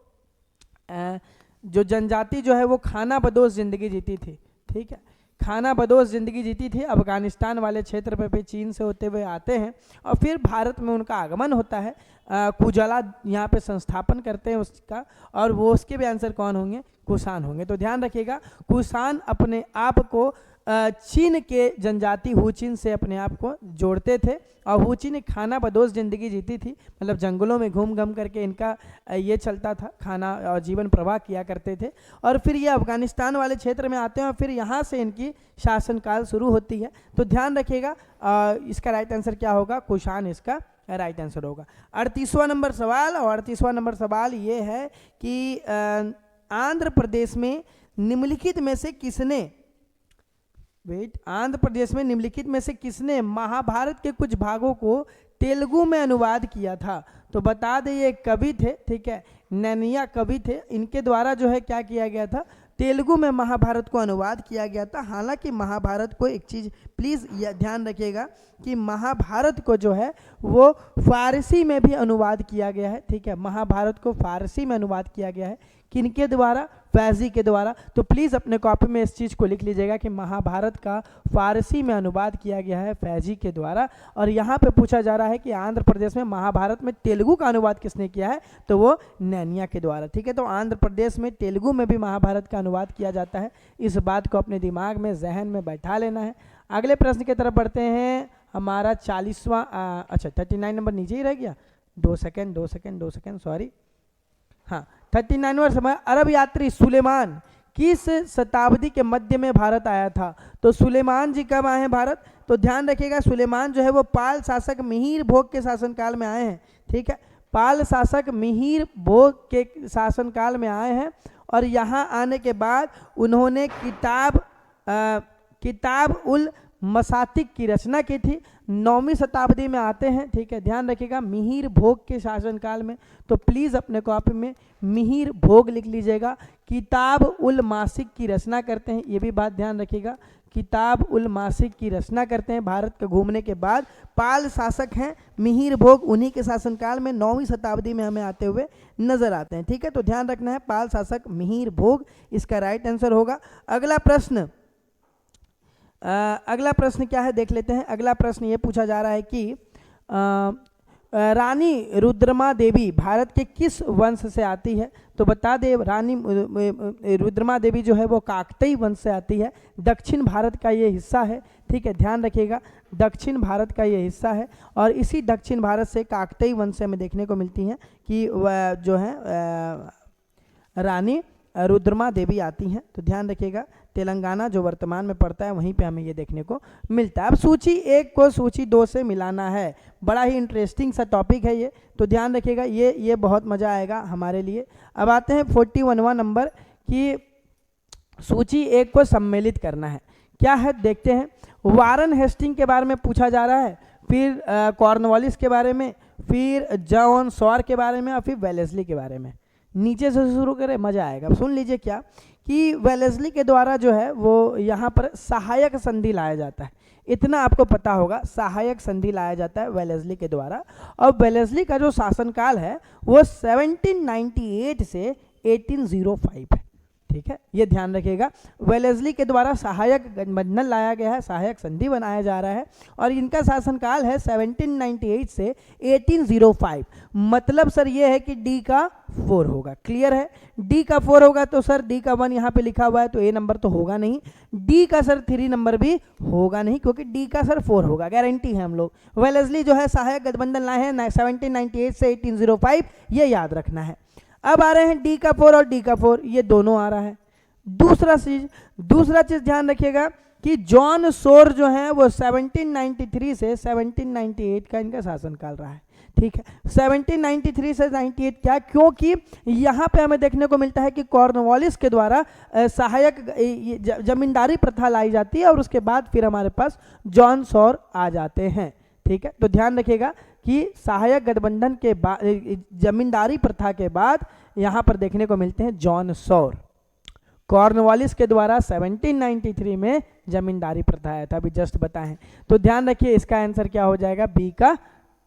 जनजाति जो है वो खाना बदोश जिंदगी जीती थी। ठीक है, खाना बदोश जिंदगी जीती थी, अफगानिस्तान वाले क्षेत्र पे चीन से होते हुए आते हैं और फिर भारत में उनका आगमन होता है। कुजला यहाँ पे संस्थापन करते हैं उसका और वो उसके भी आंसर कौन होंगे, कुषाण होंगे। तो ध्यान रखिएगा कुषाण अपने आप को चीन के जनजाति हुचिन से अपने आप को जोड़ते थे और हुचिन ने खाना बदोश जिंदगी जीती थी, मतलब जंगलों में घूम घूम करके इनका ये चलता था, खाना और जीवन प्रवाह किया करते थे और फिर ये अफगानिस्तान वाले क्षेत्र में आते हैं और फिर यहाँ से इनकी शासनकाल शुरू होती है। तो ध्यान रखिएगा इसका राइट आंसर क्या होगा, कुषाण इसका राइट आंसर होगा। 38वां नंबर सवाल, और 38वां नंबर सवाल ये है कि आंध्र प्रदेश में निम्नलिखित में से किसने आंध्र प्रदेश में निम्नलिखित में से किसने महाभारत के कुछ भागों को तेलुगु में अनुवाद किया था। तो बता दें ये कवि थे, ठीक है, नैनिया कवि थे, इनके द्वारा जो है क्या किया गया था, तेलुगु में महाभारत को अनुवाद किया गया था। हालांकि महाभारत को एक चीज़ प्लीज़ ध्यान रखिएगा कि महाभारत को जो है वो फारसी में भी अनुवाद किया गया है। ठीक है, महाभारत को फारसी में अनुवाद किया गया है, किनके द्वारा, फैजी के द्वारा। तो प्लीज़ अपने कॉपी में इस चीज़ को लिख लीजिएगा कि महाभारत का फारसी में अनुवाद किया गया है फैजी के द्वारा। और यहाँ पे पूछा जा रहा है कि आंध्र प्रदेश में महाभारत में तेलुगु का अनुवाद किसने किया है, तो वो नैनिया के द्वारा। ठीक है, तो आंध्र प्रदेश में तेलुगु में भी महाभारत का अनुवाद किया जाता है, इस बात को अपने दिमाग में, जहन में बैठा लेना है। अगले प्रश्न की तरफ बढ़ते हैं, हमारा 40वां 39 नंबर नीचे ही रह गया, 2 सेकेंड सॉरी, हाँ 39वां समय, अरब यात्री सुलेमान किस शताब्दी के मध्य में भारत आया था। तो सुलेमान जी कब आए हैं भारत, तो ध्यान रखिएगा सुलेमान जो है वो पाल शासक मिहिर भोग के शासनकाल में आए हैं। ठीक है, पाल शासक मिहिर भोग के शासनकाल में आए हैं और यहाँ आने के बाद उन्होंने किताब उल मसातिक की रचना की थी, 9वीं शताब्दी में आते हैं। ठीक है, ध्यान रखिएगा मिहिर भोग के शासनकाल में। तो प्लीज़ अपने कॉपी में मिहिर भोग लिख लीजिएगा, किताब उल मासिक की रचना करते हैं, ये भी बात ध्यान रखिएगा, किताब उल मासिक की रचना करते हैं भारत के घूमने के बाद। पाल शासक हैं मिहिर भोग, उन्हीं के शासनकाल में 9वीं शताब्दी में हमें आते हुए नजर आते हैं। ठीक है, तो ध्यान रखना है पाल शासक मिहिर भोग इसका राइट आंसर होगा। अगला प्रश्न क्या है देख लेते हैं। अगला प्रश्न ये पूछा जा रहा है कि रानी रुद्रमा देवी भारत के किस वंश से आती है? तो बता दे, रानी रुद्रमा देवी जो है वो काकतीय वंश से आती है। दक्षिण भारत का ये हिस्सा है, ठीक है, ध्यान रखिएगा, दक्षिण भारत का ये हिस्सा है। और इसी दक्षिण भारत से काकतीय वंश से हमें देखने को मिलती हैं कि वह जो है रानी रुद्रमा देवी आती हैं। तो ध्यान रखिएगा, तेलंगाना जो वर्तमान में पड़ता है वहीं पे हमें ये देखने को मिलता है। अब सूची 1 को सूची 2 से मिलाना है, बड़ा ही इंटरेस्टिंग सा टॉपिक है ये, तो ध्यान रखिएगा, ये बहुत मज़ा आएगा हमारे लिए। अब आते हैं 41वां नंबर कि सूची 1 को सम्मिलित करना है। क्या है देखते हैं। वारन हेस्टिंग के बारे में पूछा जा रहा है, फिर कॉर्नवालिस के बारे में, फिर जॉन सॉर के बारे में और फिर वेलेस्ली के बारे में। नीचे से शुरू करें, मज़ा आएगा। सुन लीजिए क्या कि वेलेस्ली के द्वारा जो है वो यहाँ पर सहायक संधि लाया जाता है, इतना आपको पता होगा, सहायक संधि लाया जाता है वेलेस्ली के द्वारा। और वेलेस्ली का जो शासनकाल है वो 1798 से 1805 है, ठीक है, ये ध्यान रखिएगा। वेलेस्ली के द्वारा सहायक गठबंधन लाया गया है, सहायक संधि बनाया जा रहा है, और इनका शासनकाल है 1798 से 1805। मतलब सर ये है कि डी का 4 होगा, क्लियर है। डी का 4 होगा तो सर डी का 1 यहाँ पे लिखा हुआ है तो ए नंबर तो होगा नहीं, डी का सर 3 नंबर भी होगा नहीं, क्योंकि डी का सर 4 होगा, गारंटी है हम लोग। वेलेस्ली जो है सहायक गठबंधन लाए हैं 1798 से 1805, ये याद रखना है। अब आ रहे हैं डी का 4 और डी का 4, ये दोनों आ रहा है। दूसरा चीज ध्यान रखिएगा कि जॉन सोर जो है वो 1793 से 1798 का इनका शासनकाल रहा है, ठीक है। 1793 से 98 क्या, क्योंकि यहाँ पे हमें देखने को मिलता है कि कॉर्नवालिस के द्वारा सहायक जमींदारी प्रथा लाई जाती है, और उसके बाद फिर हमारे पास जॉन सॉर आ जाते हैं, ठीक है। तो ध्यान रखिएगा कि सहायक गठबंधन के बाद, जमींदारी प्रथा के बाद यहाँ पर देखने को मिलते हैं जॉन सॉर। कॉर्नवालिस के द्वारा 1793 में जमींदारी प्रथा आया था, अभी जस्ट बताएं। तो ध्यान रखिए इसका आंसर क्या हो जाएगा, बी का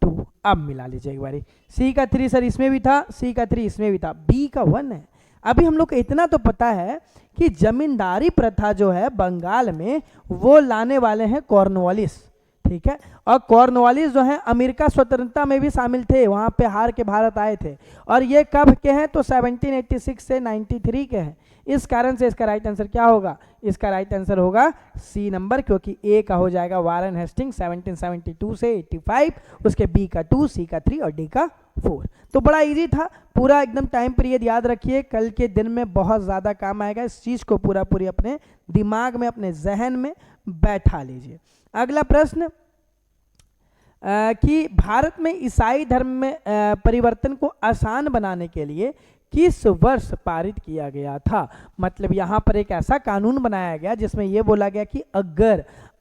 2। अब मिला लीजिए एक बारी, सी का 3 सर इसमें भी था, सी का 3 इसमें भी था, बी का 1 है। अभी हम लोग को इतना तो पता है कि जमींदारी प्रथा जो है बंगाल में वो लाने वाले हैं कॉर्नवालिस, ठीक है। और कॉर्नवालिस जो है अमेरिका स्वतंत्रता में भी शामिल थे, वहाँ पे हार के भारत आए थे, और ये कब के हैं तो 1786 से 93 के हैं। इस कारण से इसका राइट आंसर क्या होगा, इसका राइट आंसर होगा सी नंबर, क्योंकि ए का हो जाएगा वारन हेस्टिंग 1772 से 85, उसके बी का 2, सी का 3 और डी का 4। तो बड़ा इजी था, पूरा एकदम टाइम पीरियड याद रखिए, कल के दिन में बहुत ज़्यादा काम आएगा, इस चीज़ को पूरी अपने दिमाग में, अपने जहन में बैठा लीजिए। अगला प्रश्न कि भारत में ईसाई धर्म में परिवर्तन को आसान बनाने के लिए किस वर्ष पारित किया गया था। मतलब यहाँ पर एक ऐसा कानून बनाया गया जिसमें यह बोला गया कि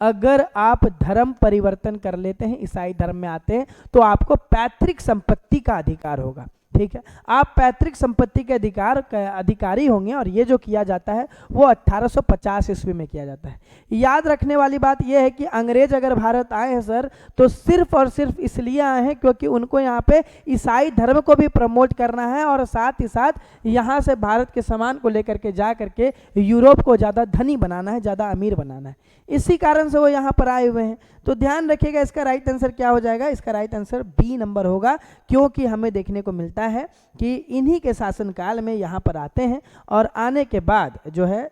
अगर आप धर्म परिवर्तन कर लेते हैं, ईसाई धर्म में आते हैं, तो आपको पैतृक संपत्ति का अधिकार होगा, ठीक है। आप पैतृक संपत्ति के अधिकारी होंगे, और ये जो किया जाता है वो 1850 ईस्वी में किया जाता है। याद रखने वाली बात यह है कि अंग्रेज अगर भारत आए हैं सर, तो सिर्फ और सिर्फ इसलिए आए हैं क्योंकि उनको यहाँ पे ईसाई धर्म को भी प्रमोट करना है, और साथ ही साथ यहाँ से भारत के सामान को लेकर के जा करके यूरोप को ज़्यादा धनी बनाना है, ज़्यादा अमीर बनाना है, इसी कारण से वो यहाँ पर आए हुए हैं। तो ध्यान रखिएगा इसका राइट आंसर क्या हो जाएगा, इसका राइट आंसर बी नंबर होगा, क्योंकि हमें देखने को मिलता है कि इन्हीं के शासनकाल में यहाँ पर आते हैं, और आने के बाद जो है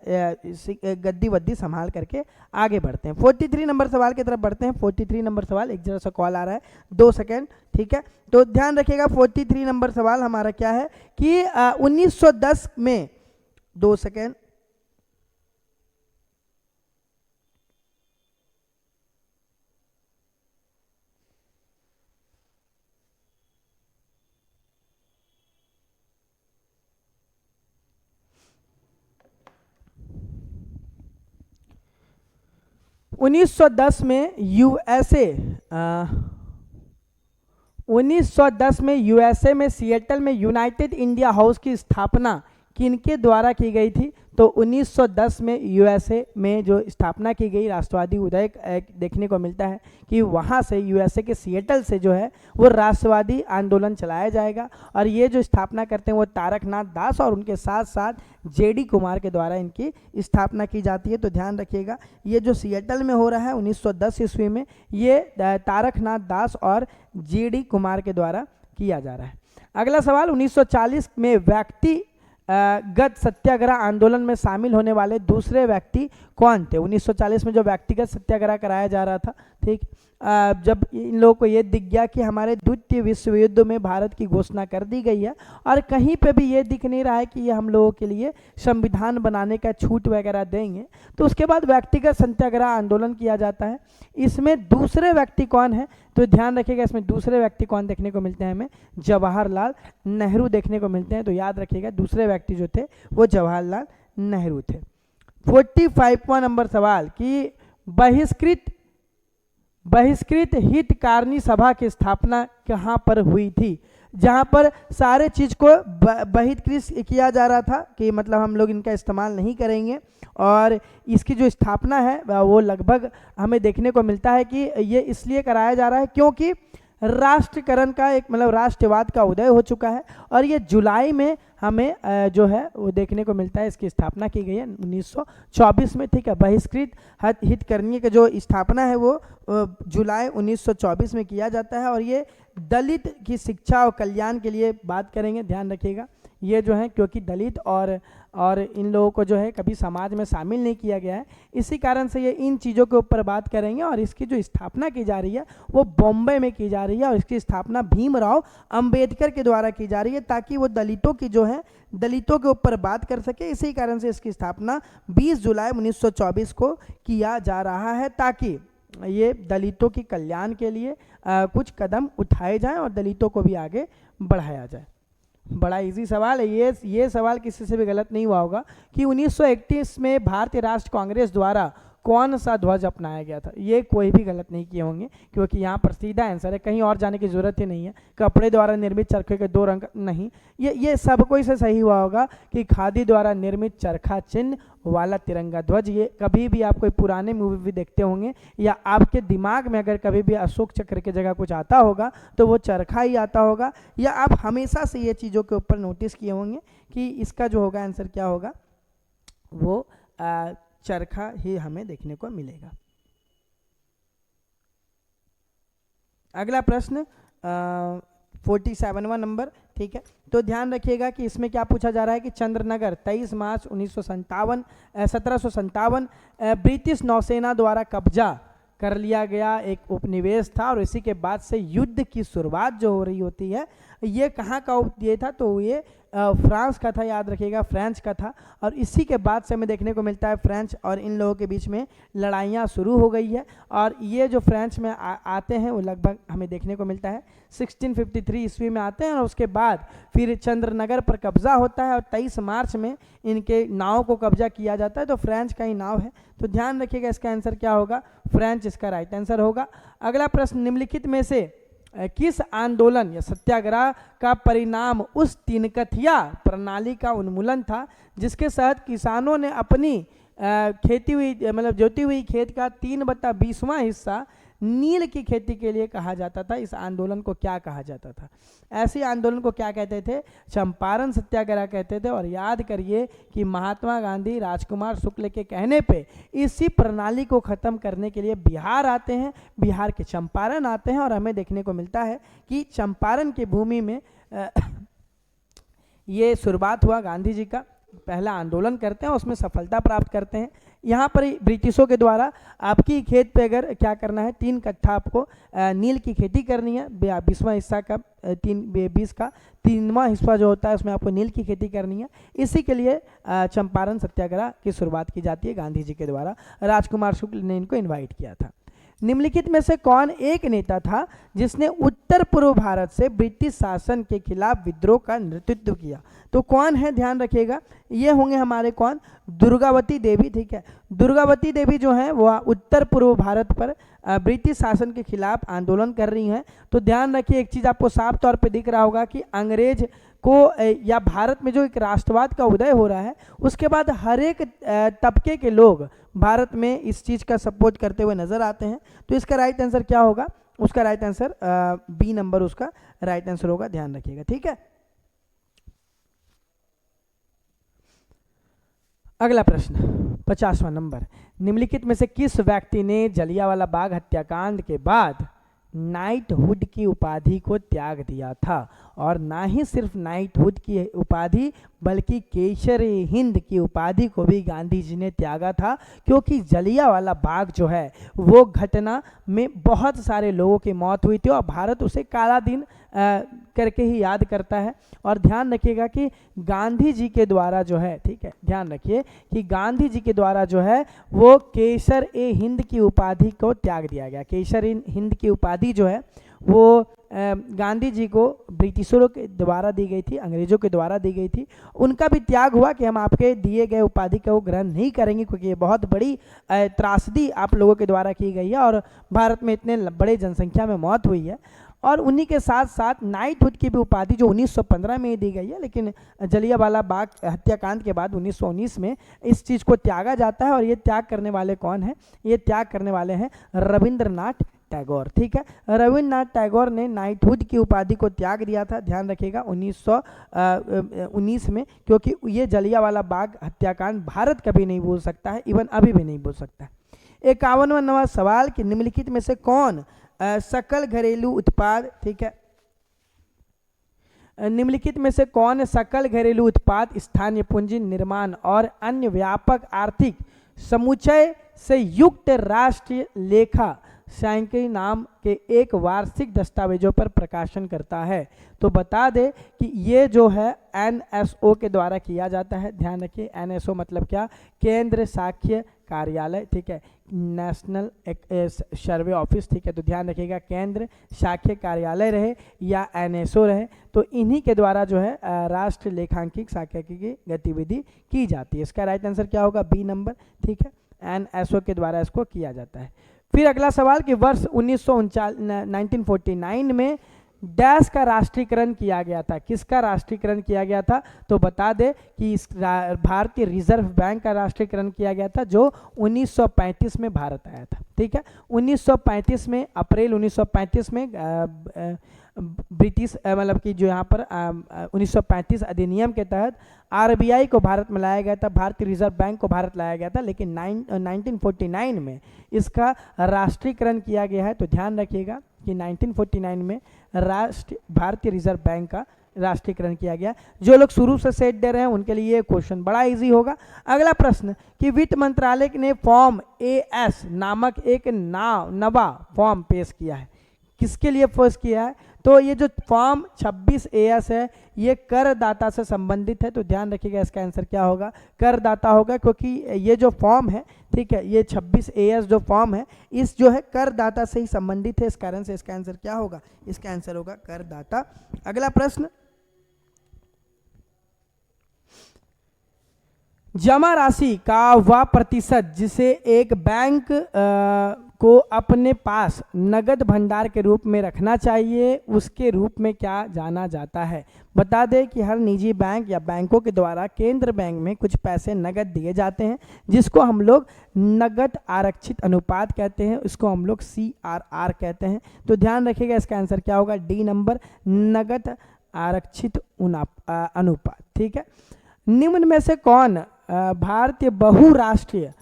गद्दी वद्दी संभाल करके आगे बढ़ते हैं। 43 नंबर सवाल की तरफ बढ़ते हैं। 43 नंबर सवाल, एक जरा सा कॉल आ रहा है, 2 सेकेंड, ठीक है। तो ध्यान रखिएगा 43 नंबर सवाल हमारा क्या है कि 1910 में, 2 सेकेंड, $1910 में यूएसए में सिएटल में यूनाइटेड इंडिया हाउस की स्थापना किनके द्वारा की गई थी। तो 1910 में यूएसए में जो स्थापना की गई राष्ट्रवादी उदय देखने को मिलता है कि वहाँ से यूएसए के सिएटल से जो है वो राष्ट्रवादी आंदोलन चलाया जाएगा। और ये जो स्थापना करते हैं वो तारकनाथ दास और उनके साथ साथ जेडी कुमार के द्वारा इनकी स्थापना की जाती है। तो ध्यान रखिएगा, ये जो सिएटल में हो रहा है 1910 ईस्वी में, ये तारकनाथ दास और जेडी कुमार के द्वारा किया जा रहा है। अगला सवाल, 1940 में व्यक्तिगत सत्याग्रह आंदोलन में शामिल होने वाले दूसरे व्यक्ति कौन थे? 1940 में जो व्यक्तिगत सत्याग्रह कराया जा रहा था, ठीक, जब इन लोगों को ये दिख गया कि हमारे द्वितीय विश्व युद्ध में भारत की घोषणा कर दी गई है और कहीं पे भी ये दिख नहीं रहा है कि ये हम लोगों के लिए संविधान बनाने का छूट वगैरह देंगे, तो उसके बाद व्यक्तिगत सत्याग्रह आंदोलन किया जाता है। इसमें दूसरे व्यक्ति कौन है? तो ध्यान रखिएगा, इसमें दूसरे व्यक्ति कौन देखने को मिलते हैं? हमें जवाहरलाल नेहरू देखने को मिलते हैं। तो याद रखिएगा, दूसरे व्यक्ति जो थे वो जवाहरलाल नेहरू थे। 45वां नंबर सवाल कि बहिष्कृत हितकारिणी सभा की स्थापना कहाँ पर हुई थी? जहाँ पर सारे चीज़ को बहिष्कृत किया जा रहा था कि मतलब हम लोग इनका इस्तेमाल नहीं करेंगे, और इसकी जो स्थापना है वो लगभग हमें देखने को मिलता है कि ये इसलिए कराया जा रहा है क्योंकि राष्ट्रीयकरण का एक मतलब राष्ट्रवाद का उदय हो चुका है, और ये जुलाई में हमें जो है वो देखने को मिलता है। इसकी स्थापना की गई है 1924 में, ठीक है। बहिष्कृत हितकारिणी का जो स्थापना है वो जुलाई 1924 में किया जाता है, और ये दलित की शिक्षा और कल्याण के लिए बात करेंगे। ध्यान रखिएगा, ये जो है क्योंकि दलित और इन लोगों को जो है कभी समाज में शामिल नहीं किया गया है, इसी कारण से ये इन चीज़ों के ऊपर बात करेंगे। और इसकी जो स्थापना की जा रही है वो बॉम्बे में की जा रही है, और इसकी स्थापना भीमराव अंबेडकर के द्वारा की जा रही है ताकि वो दलितों की जो है दलितों के ऊपर बात कर सके। इसी कारण से इसकी स्थापना 20 जुलाई 1924 को किया जा रहा है ताकि ये दलितों की कल्याण के लिए कुछ कदम उठाए जाएं और दलितों को भी आगे बढ़ाया जाए। बड़ा इजी सवाल है ये सवाल किसी से भी गलत नहीं हुआ होगा कि 1931 में भारतीय राष्ट्रीय कांग्रेस द्वारा कौन सा ध्वज अपनाया गया था? ये कोई भी गलत नहीं किए होंगे क्योंकि यहाँ पर सीधा आंसर है, कहीं और जाने की जरूरत ही नहीं है। कपड़े द्वारा निर्मित चरखे के 2 रंग नहीं, ये सब कोई से सही हुआ होगा कि खादी द्वारा निर्मित चरखा चिन्ह वाला तिरंगा ध्वज। ये कभी भी आप कोई पुराने मूवी भी देखते होंगे या आपके दिमाग में अगर कभी भी अशोक चक्र की जगह कुछ आता होगा तो वो चरखा ही आता होगा, या आप हमेशा से ये चीज़ों के ऊपर नोटिस किए होंगे कि इसका जो होगा आंसर क्या होगा, वो चरखा ही हमें देखने को मिलेगा। अगला प्रश्न 47वां नंबर, ठीक है। तो ध्यान रखिएगा कि इसमें क्या पूछा जा रहा है कि चंद्रनगर 23 मार्च 1757 ब्रिटिश नौसेना द्वारा कब्जा कर लिया गया एक उपनिवेश था, और इसी के बाद से युद्ध की शुरुआत जो हो रही होती है ये कहाँ का ये था? तो ये फ्रांस का था, याद रखिएगा, फ्रेंच का था। और इसी के बाद से हमें देखने को मिलता है फ्रेंच और इन लोगों के बीच में लड़ाइयाँ शुरू हो गई है, और ये जो फ्रेंच में आते हैं वो लगभग हमें देखने को मिलता है 1653 ईस्वी में आते हैं, और उसके बाद फिर चंद्रनगर पर कब्जा होता है और 23 मार्च में इनके नाव को कब्जा किया जाता है। तो फ्रेंच का ही नाव है, तो ध्यान रखिएगा इसका आंसर क्या होगा? फ्रेंच इसका राइट आंसर होगा। अगला प्रश्न, निम्नलिखित में से किस आंदोलन या सत्याग्रह का परिणाम उस तीनकथिया प्रणाली का उन्मूलन था जिसके तहत किसानों ने अपनी खेती हुई मतलब जोती हुई खेत का 3/20वां हिस्सा नील की खेती के लिए कहा जाता था? इस आंदोलन को क्या कहा जाता था? ऐसे आंदोलन को क्या कहते थे? चंपारण सत्याग्रह कहते थे। और याद करिए कि महात्मा गांधी राजकुमार शुक्ल के कहने पे इसी प्रणाली को ख़त्म करने के लिए बिहार आते हैं, बिहार के चंपारण आते हैं, और हमें देखने को मिलता है कि चंपारण की भूमि में ये शुरुआत हुआ गांधी जी का पहला आंदोलन करते हैं, उसमें सफलता प्राप्त करते हैं। यहाँ पर ब्रिटिशों के द्वारा आपकी खेत पे अगर क्या करना है 3 कट्ठा आपको नील की खेती करनी है, 20वां हिस्सा का 20 का 3वां हिस्सा जो होता है उसमें आपको नील की खेती करनी है। इसी के लिए चंपारण सत्याग्रह की शुरुआत की जाती है गांधी जी के द्वारा। राजकुमार शुक्ल ने इनको इन्वाइट किया था। निम्नलिखित में से कौन एक नेता था जिसने उत्तर पूर्व भारत से ब्रिटिश शासन के खिलाफ विद्रोह का नेतृत्व किया? तो कौन है? ध्यान रखिएगा, ये होंगे हमारे कौन? दुर्गावती देवी, ठीक है। दुर्गावती देवी जो है वो उत्तर पूर्व भारत पर ब्रिटिश शासन के खिलाफ आंदोलन कर रही हैं। तो ध्यान रखिए, एक चीज़ आपको साफ तौर पे दिख रहा होगा कि अंग्रेज को या भारत में जो एक राष्ट्रवाद का उदय हो रहा है, उसके बाद हर एक तबके के लोग भारत में इस चीज़ का सपोर्ट करते हुए नजर आते हैं। तो इसका राइट आंसर क्या होगा? उसका राइट आंसर बी नंबर उसका राइट आंसर होगा, ध्यान रखिएगा, ठीक है। अगला प्रश्न 50वां नंबर, निम्नलिखित में से किस व्यक्ति ने जलियांवाला बाग हत्याकांड के बाद नाइटहुड की उपाधि को त्याग दिया था? और ना ही सिर्फ नाइटहुड की उपाधि बल्कि केसर-ए-हिंद की उपाधि को भी गांधी जी ने त्यागा था, क्योंकि जलियांवाला बाग जो है वो घटना में बहुत सारे लोगों की मौत हुई थी और भारत उसे काला दिन करके ही याद करता है। और ध्यान रखिएगा कि गांधी जी के द्वारा जो है, ठीक है, ध्यान रखिए कि गांधी जी के द्वारा जो है वो केसर-ए-हिंद की उपाधि को त्याग दिया गया। केसर-ए-हिंद की उपाधि जो है वो गांधी जी को ब्रिटिशरों के द्वारा दी गई थी, अंग्रेजों के द्वारा दी गई थी। उनका भी त्याग हुआ कि हम आपके दिए गए उपाधि का वो ग्रहण नहीं करेंगे, क्योंकि ये बहुत बड़ी त्रासदी आप लोगों के द्वारा की गई है और भारत में इतने बड़े जनसंख्या में मौत हुई है। और उन्हीं के साथ साथ नाइटहुड की भी उपाधि जो 1915 में ही दी गई है, लेकिन जलियांवाला बाग हत्याकांड के बाद 1919 में इस चीज़ को त्यागा जाता है। और ये त्याग करने वाले कौन हैं? ये त्याग करने वाले हैं रविंद्रनाथ टैगोर, ठीक है। रविंद्रनाथ टैगोर ने नाइटहुड की उपाधि को त्याग दिया था, ध्यान रखिएगा 1919 में, क्योंकि ये जलियांवाला बाग हत्याकांड भारत कभी नहीं भूल सकता है, इवन अभी भी नहीं भूल सकता है। 51वां नंबर सवाल कि निम्नलिखित में से कौन सकल घरेलू उत्पाद, ठीक है, निम्नलिखित में से कौन सकल घरेलू उत्पाद, स्थानीय पूंजी निर्माण और अन्य व्यापक आर्थिक समुच्चय से युक्त राष्ट्रीय लेखा सांख्यिकी नाम के एक वार्षिक दस्तावेजों पर प्रकाशन करता है? तो बता दे कि ये जो है NSO के द्वारा किया जाता है। ध्यान रखिए NSO मतलब क्या? केंद्र साक्ष्य कार्यालय, ठीक है, नेशनल सर्वे ऑफिस, ठीक है। तो ध्यान रखिएगा केंद्र साक्ष्य कार्यालय रहे या NSO रहे, तो इन्हीं के द्वारा जो है राष्ट्र लेखांकित सांख्यिकी की गतिविधि की जाती है। इसका राइट आंसर क्या होगा? बी नंबर, ठीक है, NSO के द्वारा इसको किया जाता है। फिर अगला सवाल कि वर्ष 1949 में डैश का राष्ट्रीयकरण किया गया था? किसका राष्ट्रीयकरण किया गया था? तो बता दे कि इस भारतीय रिजर्व बैंक का राष्ट्रीयकरण किया गया था, जो 1935 में भारत आया था, ठीक है। 1935 में, अप्रैल 1935 में ब्रिटिश मतलब कि जो यहाँ पर 1935 अधिनियम के तहत RBI को भारत में लाया गया था, भारतीय रिजर्व बैंक को भारत लाया गया था, लेकिन 1949 में इसका राष्ट्रीयकरण किया गया है। तो ध्यान रखिएगा कि 1949 में भारतीय रिजर्व बैंक का राष्ट्रीयकरण किया गया। जो लोग शुरू से सेट दे रहे हैं उनके लिए ये क्वेश्चन बड़ा इजी होगा। अगला प्रश्न कि वित्त मंत्रालय ने फॉर्म AS नामक एक नवा फॉर्म पेश किया है, किसके लिए पेश किया है? तो ये जो फॉर्म 26 AS है ये करदाता से संबंधित है। तो ध्यान रखिएगा इसका आंसर क्या होगा? करदाता होगा, क्योंकि ये जो फॉर्म है, ठीक है, ये 26 AS जो फॉर्म है इस जो है करदाता से ही संबंधित है। इस कारण से इसका आंसर क्या होगा? इसका आंसर होगा करदाता। अगला प्रश्न, जमा राशि का वह प्रतिशत जिसे एक बैंक को अपने पास नगद भंडार के रूप में रखना चाहिए, उसके रूप में क्या जाना जाता है? बता दें कि हर निजी बैंक या बैंकों के द्वारा केंद्र बैंक में कुछ पैसे नगद दिए जाते हैं, जिसको हम लोग नगद आरक्षित अनुपात कहते हैं, इसको हम लोग CRR कहते हैं। तो ध्यान रखिएगा इसका आंसर क्या होगा? डी नंबर, नगद आरक्षित अनुपात, ठीक है। निम्न में से कौन भारतीय बहुराष्ट्रीय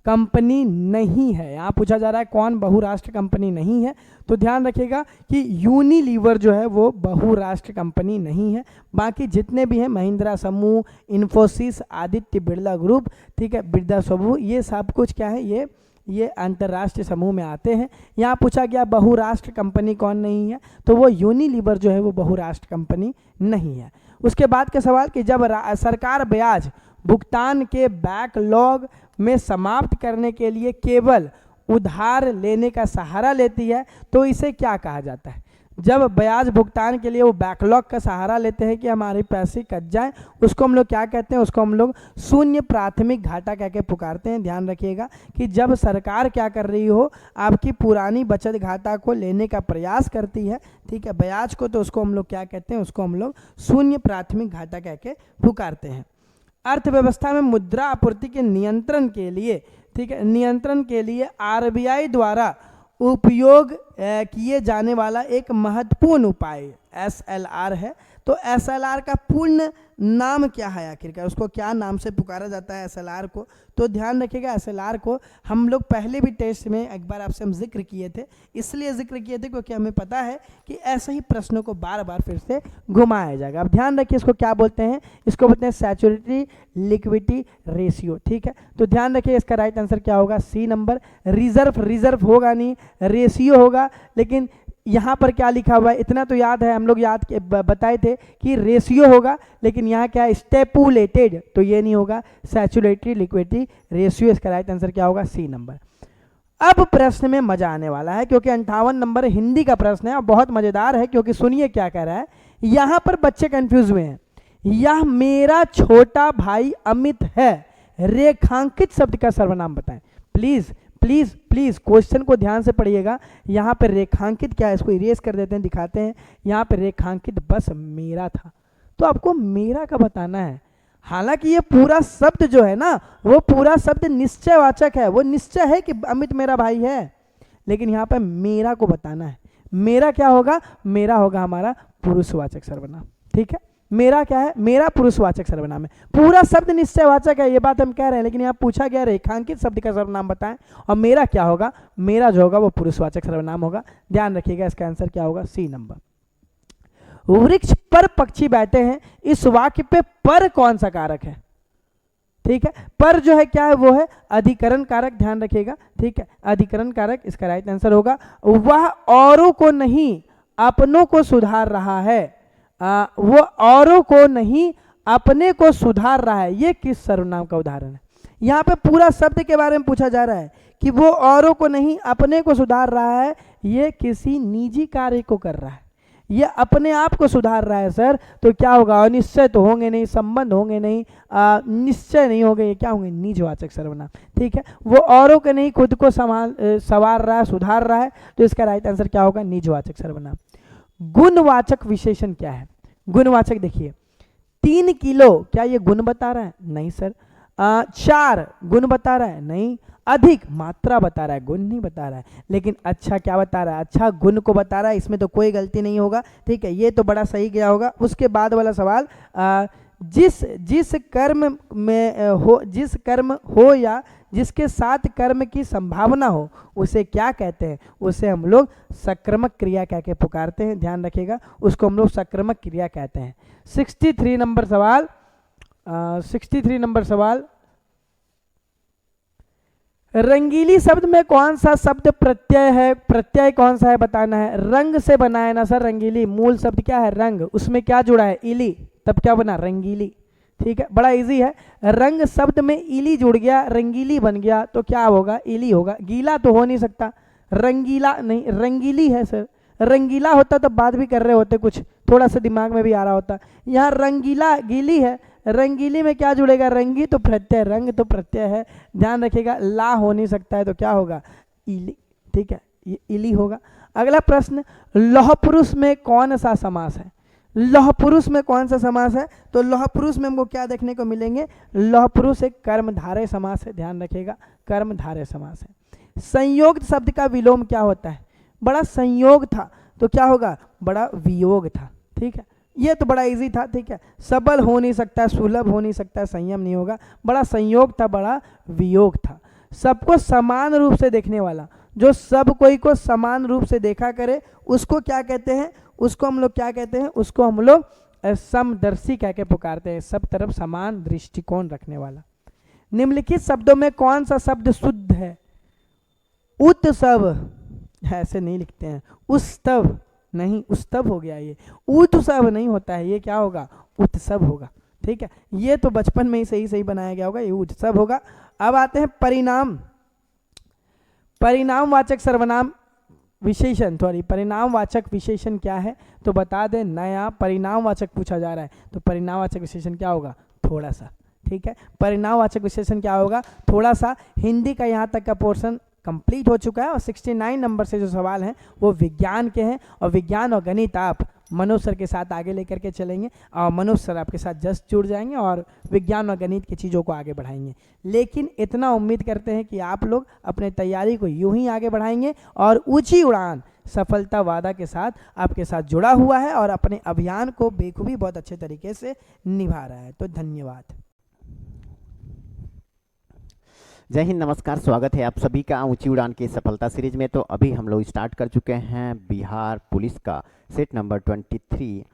कंपनी नहीं है? यहाँ पूछा जा रहा है कौन बहुराष्ट्रीय कंपनी नहीं है। तो ध्यान रखिएगा कि यूनिलीवर जो है वो बहुराष्ट्रीय कंपनी नहीं है। बाकी जितने भी हैं महिंद्रा समूह, इन्फोसिस, आदित्य बिरला ग्रुप, ठीक है, बिरला समूह, ये सब कुछ क्या है? ये अंतर्राष्ट्रीय समूह में आते हैं। यहाँ पूछा गया बहुराष्ट्र कंपनी कौन नहीं है, तो वो यूनिलीवर जो है वो बहुराष्ट्र कंपनी नहीं है। उसके बाद के सवाल कि जब सरकार ब्याज भुगतान के बैकलॉग में समाप्त करने के लिए केवल उधार लेने का सहारा लेती है तो इसे क्या कहा जाता है? जब ब्याज भुगतान के लिए वो बैकलॉग का सहारा लेते हैं कि हमारे पैसे कट जाए, उसको हम लोग क्या कहते हैं, उसको हम लोग शून्य प्राथमिक घाटा कह के पुकारते हैं। ध्यान रखिएगा कि जब सरकार क्या कर रही हो, आपकी पुरानी बचत घाटा को लेने का प्रयास करती है, ठीक है, ब्याज को, तो उसको हम लोग क्या कहते हैं, उसको हम लोग शून्य प्राथमिक घाटा कह के पुकारते हैं। अर्थव्यवस्था में मुद्रा आपूर्ति के नियंत्रण के लिए, ठीक है, नियंत्रण के लिए आरबीआई द्वारा उपयोग किए जाने वाला एक महत्वपूर्ण उपाय एसएलआर है। तो एसएलआर का पूर्ण नाम क्या है आखिरकार, उसको क्या नाम से पुकारा जाता है एसएलआर को? तो ध्यान रखिएगा, एसएलआर को हम लोग पहले भी टेस्ट में एक बार आपसे हम जिक्र किए थे, इसलिए जिक्र किए थे क्योंकि हमें पता है कि ऐसे ही प्रश्नों को बार बार फिर से घुमाया जाएगा। अब ध्यान रखिए, इसको क्या बोलते हैं, इसको बोलते हैं सैचुरेटरी लिक्विडिटी रेशियो, ठीक है। तो ध्यान रखिए इसका राइट आंसर क्या होगा, सी नंबर। रिजर्व होगा नहीं, रेशियो होगा, लेकिन यहाँ पर क्या लिखा हुआ है इतना तो याद है, हम लोग याद बताए थे कि रेशियो होगा, लेकिन यहाँ क्या है, स्टेपुलेटेड, तो ये नहीं होगा, सैचुरेटरी लिक्विडिटी रेशियो। इसका राइट आंसर क्या होगा, सी नंबर। अब प्रश्न में मजा आने वाला है क्योंकि 58 नंबर हिंदी का प्रश्न है और बहुत मजेदार है, क्योंकि सुनिए क्या कह रहा है। यहाँ पर बच्चे कंफ्यूज हुए हैं। यह मेरा छोटा भाई अमित है, रेखांकित शब्द का सर्वनाम बताएं। प्लीज प्लीज प्लीज क्वेश्चन को ध्यान से पढ़िएगा। यहाँ पे रेखांकित क्या है, इसको इरेज कर देते हैं, दिखाते हैं। यहाँ पे रेखांकित बस मेरा था, तो आपको मेरा का बताना है। हालांकि ये पूरा शब्द जो है ना, वो पूरा शब्द निश्चयवाचक है, वो निश्चय है कि अमित मेरा भाई है, लेकिन यहाँ पे मेरा को बताना है। मेरा क्या होगा, मेरा होगा हमारा पुरुषवाचक सर्वनाम, ठीक है। मेरा क्या है, मेरा पुरुषवाचक सर्वनाम है। पूरा शब्द निश्चयवाचक है, ये बात हम कह रहे हैं, लेकिन यहाँ पूछा गया रेखांकित शब्द का सर्वनाम बताएं, और मेरा क्या होगा, मेरा जो होगा वो पुरुषवाचक सर्वनाम होगा। ध्यान रखिएगा इसका आंसर क्या होगा, सी नंबर। वृक्ष पर पक्षी बैठे हैं, इस वाक्य पे पर कौन सा कारक है, ठीक है। पर जो है क्या है, वो है अधिकरण कारक, ध्यान रखिएगा, ठीक है, अधिकरण कारक। इसका राइट आंसर होगा वह औरों को नहीं अपनों को सुधार रहा है, वो औरों को नहीं अपने को सुधार रहा है। ये किस सर्वनाम का उदाहरण है? यहाँ पे पूरा शब्द के बारे में पूछा जा रहा है कि वो औरों को नहीं अपने को सुधार रहा है, ये किसी निजी कार्य को कर रहा है, ये अपने आप को सुधार रहा है सर। तो क्या होगा, अनिश्चय तो होंगे नहीं, संबंध होंगे नहीं, निश्चय नहीं होंगे, ये क्या होंगे, निजवाचक सर्वनाम, ठीक है। वो औरों के नहीं खुद को संवार रहा है, सुधार रहा है, तो इसका राइट आंसर क्या होगा, निजवाचक सर्वनाम। गुणवाचक विशेषण क्या है? गुणवाचक देखिए, 3 किलो, क्या ये गुण बता रहा है? नहीं सर। 4 गुण बता रहा है? नहीं। अधिक मात्रा बता रहा है, गुण नहीं बता रहा है। लेकिन अच्छा क्या बता रहा है, अच्छा गुण को बता रहा है, इसमें तो कोई गलती नहीं होगा, ठीक है, ये तो बड़ा सही गया होगा। उसके बाद वाला सवाल, जिस कर्म हो या जिसके साथ कर्म की संभावना हो उसे क्या कहते हैं, उसे हम लोग सक्रमक क्रिया कह के पुकारते हैं। ध्यान रखिएगा, उसको हम लोग सक्रमक क्रिया कहते हैं। 63 नंबर सवाल, 63 नंबर सवाल, रंगीली शब्द में कौन सा शब्द प्रत्यय है? प्रत्यय कौन सा है बताना है। रंग से बना है ना सर, रंगीली मूल शब्द क्या है, रंग, उसमें क्या जुड़ा है, इली, तब क्या बना, रंगीली, ठीक है, बड़ा इजी है। रंग शब्द में इली जुड़ गया, रंगीली बन गया, तो क्या होगा, इली होगा। गीला तो हो नहीं सकता, रंगीला नहीं, रंगीली है सर। रंगीला होता तो बात भी कर रहे होते, कुछ थोड़ा सा दिमाग में भी आ रहा होता। यहाँ रंगीला गीली है, रंगीली में क्या जुड़ेगा, रंगी तो प्रत्यय, रंग तो प्रत्यय है। ध्यान रखिएगा, ला हो नहीं सकता है, तो क्या होगा, इली, ठीक है, ये इली होगा। अगला प्रश्न, लौह पुरुष में कौन सा समास है? लौह पुरुष में कौन सा समास है? तो लौह पुरुष में हमको क्या देखने को मिलेंगे, लौह पुरुष एक कर्मधारय समास है। ध्यान रखिएगा, कर्मधारय समास है। संयोग शब्द का विलोम क्या होता है? बड़ा संयोग था, तो क्या होगा, बड़ा वियोग था, ठीक है, ये तो बड़ा इजी था, ठीक है। सबल हो नहीं सकता, सुलभ हो नहीं सकता, संयम नहीं होगा, बड़ा संयोग था, बड़ा वियोग था। सबको समान रूप से देखने वाला, जो सब कोई को समान रूप से देखा करे, उसको क्या कहते हैं, उसको हम लोग क्या कहते हैं, उसको हम लोग समदर्शी कह के पुकारते हैं, सब तरफ समान दृष्टिकोण रखने वाला। निम्नलिखित शब्दों में कौन सा शब्द शुद्ध है? उत्सव, ऐसे नहीं लिखते हैं, उत्सव नहीं, उत्सव हो गया, ये उत्सव नहीं होता है, ये क्या होगा, उत्सव होगा, ठीक है। ये तो बचपन में ही सही सही बनाया गया होगा, ये उत्सव होगा। अब आते हैं परिणाम, परिणामवाचक सर्वनाम विशेषण सॉरी परिणामवाचक विशेषण क्या है, तो बता दें। नया परिणामवाचक पूछा जा रहा है, तो परिणामवाचक विशेषण क्या होगा, थोड़ा सा। ठीक है, परिणामवाचक विशेषण क्या होगा, थोड़ा सा। हिंदी का यहाँ तक का पोर्शन कंप्लीट हो चुका है और 69 नंबर से जो सवाल हैं वो विज्ञान के हैं, और विज्ञान और गणित आप मनोज सर के साथ आगे लेकर के चलेंगे, और मनोज सर आपके साथ जस्ट जुड़ जाएंगे और विज्ञान और गणित की चीज़ों को आगे बढ़ाएंगे। लेकिन इतना उम्मीद करते हैं कि आप लोग अपने तैयारी को यूं ही आगे बढ़ाएंगे, और ऊंची उड़ान सफलता वादा के साथ आपके साथ जुड़ा हुआ है और अपने अभियान को बेखूबी बहुत अच्छे तरीके से निभा रहा है। तो धन्यवाद। जय हिंद, नमस्कार, स्वागत है आप सभी का ऊंची उड़ान की सफलता सीरीज में। तो अभी हम लोग स्टार्ट कर चुके हैं बिहार पुलिस का सेट नंबर 23।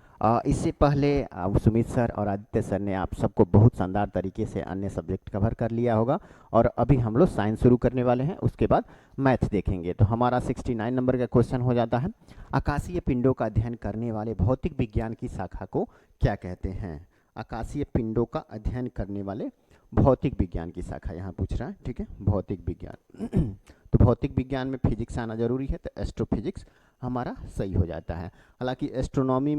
इससे पहले सुमित सर और आदित्य सर ने आप सबको बहुत शानदार तरीके से अन्य सब्जेक्ट कवर कर लिया होगा, और अभी हम लोग साइंस शुरू करने वाले हैं, उसके बाद मैथ देखेंगे। तो हमारा 69 नंबर का क्वेश्चन हो जाता है, आकाशीय पिंडों का अध्ययन करने वाले भौतिक विज्ञान की शाखा को क्या कहते हैं। आकाशीय पिंडों का अध्ययन करने वाले भौतिक विज्ञान की शाखा यहाँ पूछ रहा है, ठीक है, भौतिक विज्ञान। तो भौतिक विज्ञान में फिजिक्स आना जरूरी है, तो एस्ट्रोफिजिक्स हमारा सही हो जाता है। हालांकि एस्ट्रोनॉमी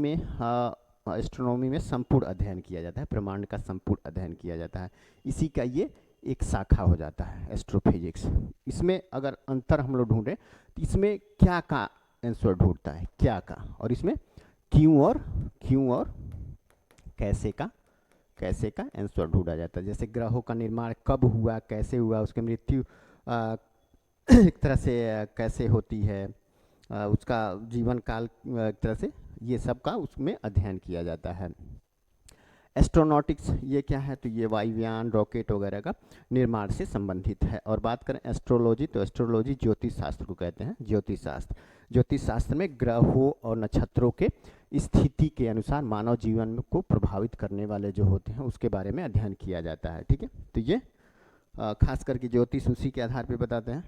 में संपूर्ण अध्ययन किया जाता है, ब्रह्मांड का संपूर्ण अध्ययन किया जाता है, इसी का ये एक शाखा हो जाता है एस्ट्रोफिजिक्स। इसमें अगर अंतर हम लोग ढूंढें तो इसमें क्या का आंसर ढूंढता है, क्या का, और इसमें क्यों और कैसे का आंसर ढूंढा जाता है। जैसे ग्रहों का निर्माण कब हुआ, कैसे हुआ, उसकी मृत्यु एक तरह से कैसे होती है, उसका जीवन काल एक तरह से, ये सब का उसमें अध्ययन किया जाता है। एस्ट्रोनॉटिक्स ये क्या है, तो ये वायुयान रॉकेट वगैरह का निर्माण से संबंधित है। और बात करें एस्ट्रोलॉजी, तो एस्ट्रोलॉजी ज्योतिष शास्त्र को कहते हैं, ज्योतिष शास्त्र में ग्रहों और नक्षत्रों के स्थिति के अनुसार मानव जीवन को प्रभावित करने वाले जो होते हैं उसके बारे में अध्ययन किया जाता है। ठीक है, तो ये खास करके ज्योतिष उसी के आधार पर बताते हैं,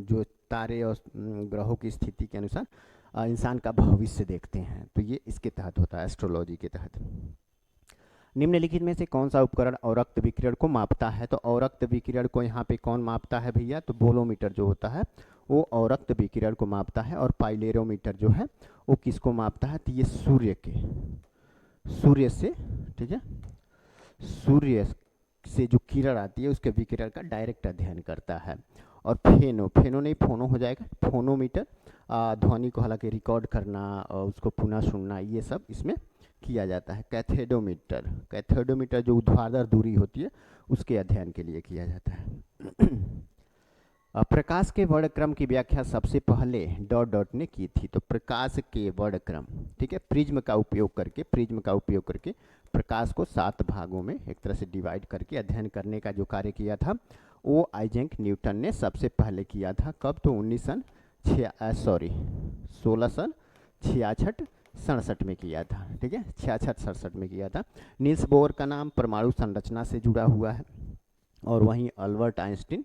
जो तारे और ग्रहों की स्थिति के अनुसार इंसान का भविष्य देखते हैं, तो ये इसके तहत होता है, एस्ट्रोलॉजी के तहत। निम्नलिखित में से कौन सा उपकरण अवरक्त विकिरण को मापता है, तो अवरक्त विकिरण को यहाँ पे कौन मापता है भैया, तो बोलोमीटर जो होता है वो अवरक्त विकिरण को मापता है। और पाइलेरोमीटर जो है वो किसको मापता है, तो ये सूर्य से, ठीक है, सूर्य से जो किरण आती है उसके विकिरण का डायरेक्ट अध्ययन करता है। और फेनो नहीं फोनो हो जाएगा, फोनोमीटर ध्वनि को हालांकि रिकॉर्ड करना और उसको पुनः सुनना, ये सब इसमें किया जाता है। कैथोडोमीटर जो ऊर्ध्वाधर दूरी होती है उसके अध्ययन के लिए किया जाता है। प्रकाश के वर्णक्रम की व्याख्या सबसे पहले डॉट ने की थी, तो प्रकाश के वर्णक्रम, ठीक है, प्रिज्म का उपयोग करके प्रकाश को 7 भागों में एक तरह से डिवाइड करके अध्ययन करने का जो कार्य किया था वो आइजैक न्यूटन ने सबसे पहले किया था। कब, तो 1666-67 में किया था, ठीक है, 66-67 में किया था। नील्स बोर का नाम परमाणु संरचना से जुड़ा हुआ है, और वहीं अल्बर्ट आइंस्टीन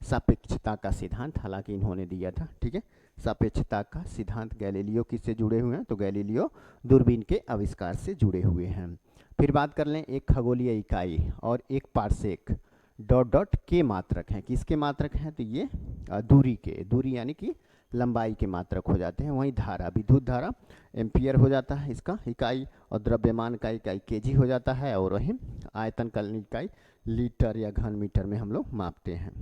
सापेक्षता का सिद्धांत हालांकि इन्होंने दिया था, ठीक है, सापेक्षता का सिद्धांत। गैलीलियो किससे जुड़े हुए हैं, तो गैलीलियो दूरबीन के आविष्कार से जुड़े हुए हैं। फिर बात कर लें, एक खगोलीय इकाई और एक पारसेक डॉट के मात्रक हैं, किसके मात्रक हैं, तो ये दूरी यानी कि लंबाई के मात्रक हो जाते हैं। वहीं धारा, विद्युत धारा एम्पियर हो जाता है इसका इकाई, और द्रव्यमान का इकाई केजी हो जाता है, और वहीं आयतन का इकाई लीटर या घन मीटर में हम लोग मापते हैं।